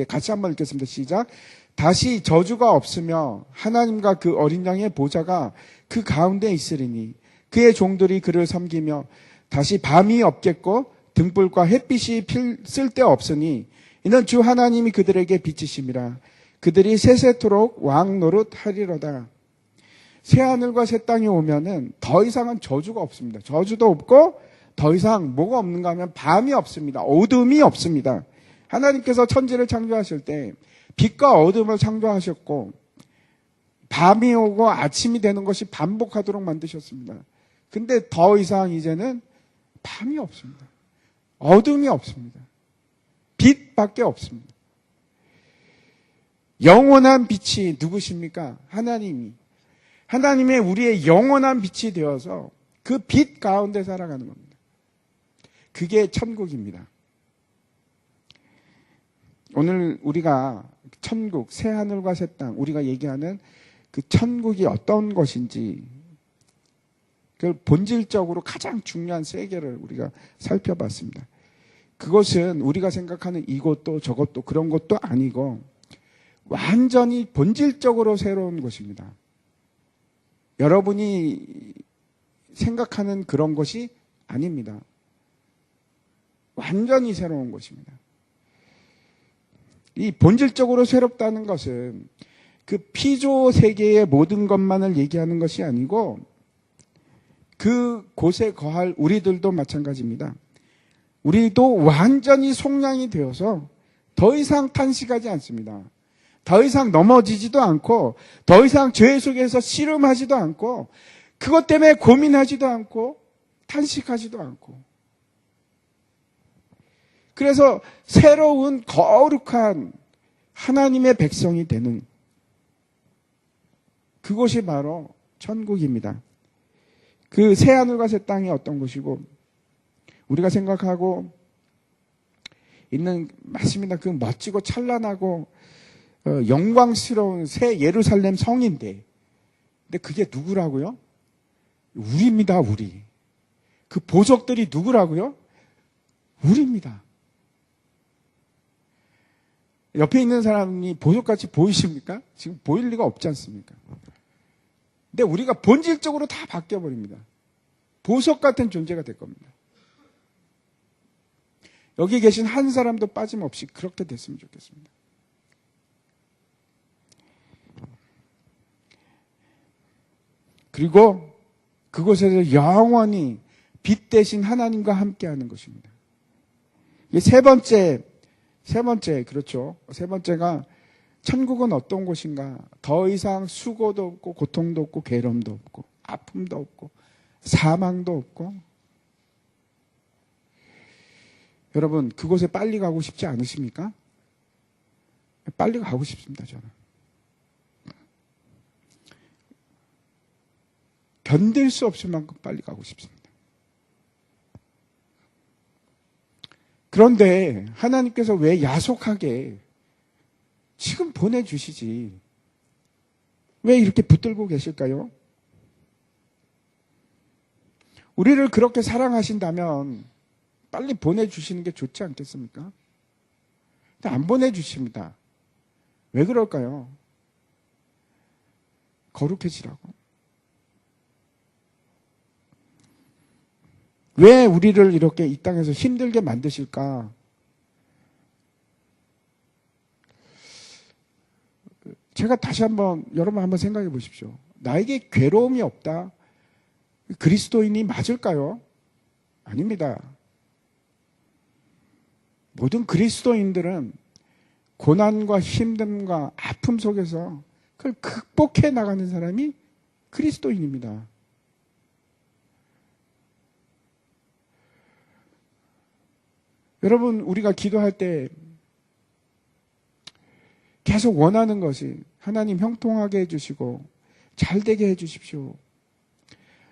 같이 한번 읽겠습니다. 시작. 다시 저주가 없으며 하나님과 그 어린 양의 보좌가 그 가운데 있으리니 그의 종들이 그를 섬기며 다시 밤이 없겠고 등불과 햇빛이 쓸데없으니 이는 주 하나님이 그들에게 빛이심이라. 그들이 세세토록 왕 노릇하리로다. 새하늘과 새 땅이 오면은 더 이상은 저주가 없습니다. 저주도 없고 더 이상 뭐가 없는가 하면 밤이 없습니다. 어둠이 없습니다. 하나님께서 천지를 창조하실 때 빛과 어둠을 창조하셨고 밤이 오고 아침이 되는 것이 반복하도록 만드셨습니다. 근데 더 이상 이제는 밤이 없습니다. 어둠이 없습니다. 빛밖에 없습니다. 영원한 빛이 누구십니까? 하나님의 우리의 영원한 빛이 되어서 그 빛 가운데 살아가는 겁니다. 그게 천국입니다. 오늘 우리가 천국, 새하늘과 새 땅, 우리가 얘기하는 그 천국이 어떤 것인지 그 본질적으로 가장 중요한 세 개를 우리가 살펴봤습니다. 그것은 우리가 생각하는 이것도 저것도 그런 것도 아니고 완전히 본질적으로 새로운 것입니다. 여러분이 생각하는 그런 것이 아닙니다. 완전히 새로운 것입니다. 이 본질적으로 새롭다는 것은 그 피조 세계의 모든 것만을 얘기하는 것이 아니고 그 곳에 거할 우리들도 마찬가지입니다. 우리도 완전히 속량이 되어서 더 이상 탄식하지 않습니다. 더 이상 넘어지지도 않고, 더 이상 죄 속에서 씨름하지도 않고, 그것 때문에 고민하지도 않고, 탄식하지도 않고. 그래서 새로운 거룩한 하나님의 백성이 되는 그곳이 바로 천국입니다. 그 새하늘과 새 땅이 어떤 것이고, 우리가 생각하고 있는, 맞습니다. 그 멋지고 찬란하고 영광스러운 새 예루살렘 성인데, 근데 그게 누구라고요? 우리입니다. 우리. 그 보석들이 누구라고요? 우리입니다. 옆에 있는 사람이 보석같이 보이십니까? 지금 보일 리가 없지 않습니까? 근데 우리가 본질적으로 다 바뀌어버립니다. 보석 같은 존재가 될 겁니다. 여기 계신 한 사람도 빠짐없이 그렇게 됐으면 좋겠습니다. 그리고 그곳에서 영원히 빛 대신 하나님과 함께하는 것입니다. 이게 세 번째, 그렇죠. 세 번째가 천국은 어떤 곳인가? 더 이상 수고도 없고, 고통도 없고, 괴로움도 없고, 아픔도 없고, 사망도 없고. 여러분, 그곳에 빨리 가고 싶지 않으십니까? 빨리 가고 싶습니다, 저는. 견딜 수 없을 만큼 빨리 가고 싶습니다. 그런데 하나님께서 왜 야속하게 지금 보내주시지? 왜 이렇게 붙들고 계실까요? 우리를 그렇게 사랑하신다면 빨리 보내주시는 게 좋지 않겠습니까? 근데 안 보내주십니다. 왜 그럴까요? 거룩해지라고. 왜 우리를 이렇게 이 땅에서 힘들게 만드실까? 제가 다시 한번, 여러분 한번 생각해 보십시오. 나에게 괴로움이 없다? 그리스도인이 맞을까요? 아닙니다. 모든 그리스도인들은 고난과 힘듦과 아픔 속에서 그걸 극복해 나가는 사람이 그리스도인입니다. 여러분, 우리가 기도할 때 계속 원하는 것이 하나님 형통하게 해주시고 잘 되게 해주십시오.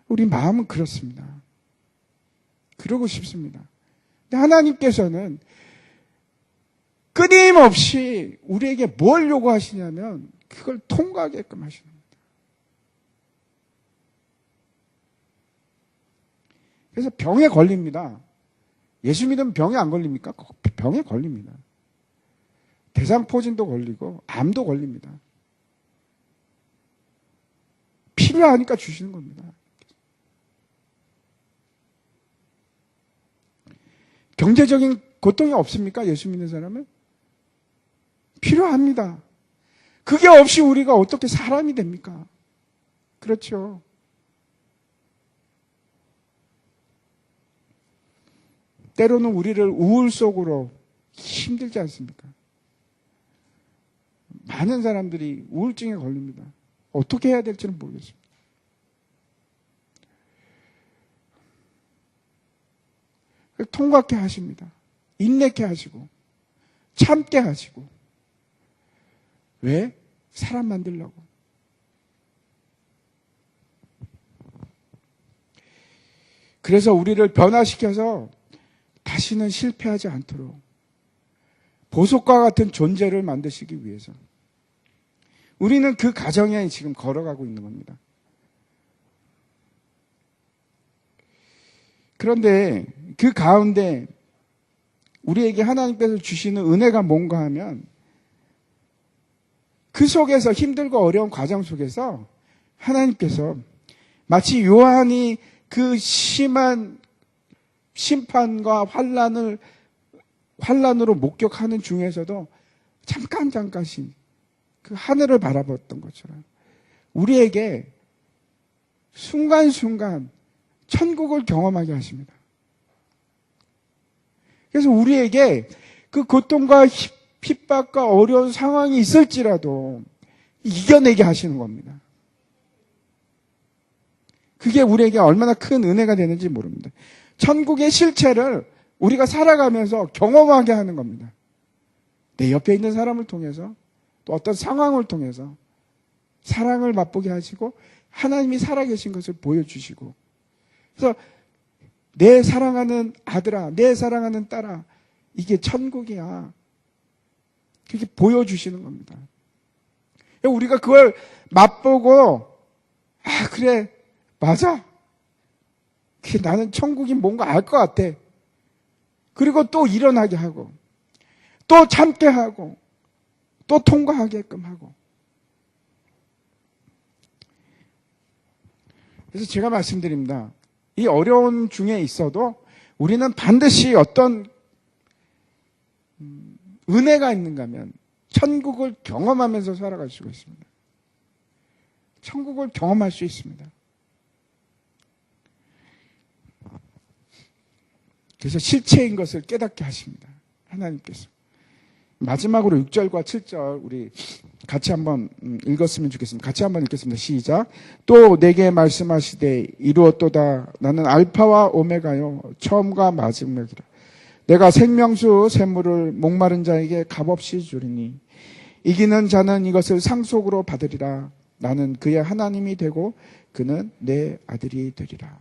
우리 마음은 그렇습니다. 그러고 싶습니다. 근데 하나님께서는 끊임없이 우리에게 뭘 요구하시냐면 그걸 통과하게끔 하시는 겁니다. 그래서 병에 걸립니다. 예수 믿으면 병에 안 걸립니까? 병에 걸립니다. 대상포진도 걸리고 암도 걸립니다. 필요하니까 주시는 겁니다. 경제적인 고통이 없습니까? 예수 믿는 사람은? 필요합니다. 그게 없이 우리가 어떻게 사람이 됩니까? 그렇죠. 때로는 우리를 우울 속으로 힘들지 않습니까? 많은 사람들이 우울증에 걸립니다. 어떻게 해야 될지는 모르겠습니다. 통과케 하십니다. 인내케 하시고 참게 하시고. 왜? 사람 만들려고. 그래서 우리를 변화시켜서 다시는 실패하지 않도록 보석과 같은 존재를 만드시기 위해서 우리는 그 과정에 지금 걸어가고 있는 겁니다. 그런데 그 가운데 우리에게 하나님께서 주시는 은혜가 뭔가 하면 그 속에서 힘들고 어려운 과정 속에서 하나님께서 마치 요한이 그 심한 심판과 환난으로 목격하는 중에서도 잠깐씩 그 하늘을 바라봤던 것처럼 우리에게 순간순간 천국을 경험하게 하십니다. 그래서 우리에게 그 고통과 핍박과 어려운 상황이 있을지라도 이겨내게 하시는 겁니다. 그게 우리에게 얼마나 큰 은혜가 되는지 모릅니다. 천국의 실체를 우리가 살아가면서 경험하게 하는 겁니다. 내 옆에 있는 사람을 통해서 또 어떤 상황을 통해서 사랑을 맛보게 하시고 하나님이 살아계신 것을 보여주시고, 그래서 내 사랑하는 아들아, 내 사랑하는 딸아, 이게 천국이야. 그렇게 보여주시는 겁니다. 우리가 그걸 맛보고 아 그래 맞아, 나는 천국이 뭔가 알 것 같아. 그리고 또 일어나게 하고 또 참게 하고 또 통과하게끔 하고. 그래서 제가 말씀드립니다. 이 어려운 중에 있어도 우리는 반드시 어떤 은혜가 있는가 하면 천국을 경험하면서 살아갈 수가 있습니다. 천국을 경험할 수 있습니다. 그래서 실체인 것을 깨닫게 하십니다. 하나님께서. 마지막으로 6절과 7절 우리 같이 한번 읽었으면 좋겠습니다. 같이 한번 읽겠습니다. 시작. 또 내게 말씀하시되 이루었도다. 나는 알파와 오메가요 처음과 마지막이라. 내가 생명수 샘물을 목마른 자에게 값없이 주리니 이기는 자는 이것을 상속으로 받으리라. 나는 그의 하나님이 되고 그는 내 아들이 되리라.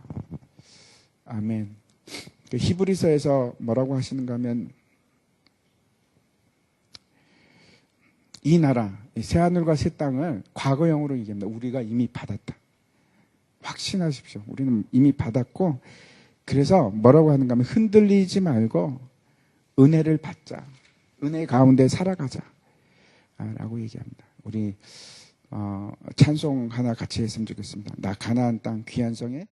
아멘. 히브리서에서 뭐라고 하시는가 하면 이 나라, 새하늘과 새 땅을 과거형으로 얘기합니다. 우리가 이미 받았다. 확신하십시오. 우리는 이미 받았고, 그래서 뭐라고 하는가 하면 흔들리지 말고 은혜를 받자. 은혜 가운데 살아가자. 라고 얘기합니다. 우리 찬송 하나 같이 했으면 좋겠습니다. 나 가나안 땅 귀한 성에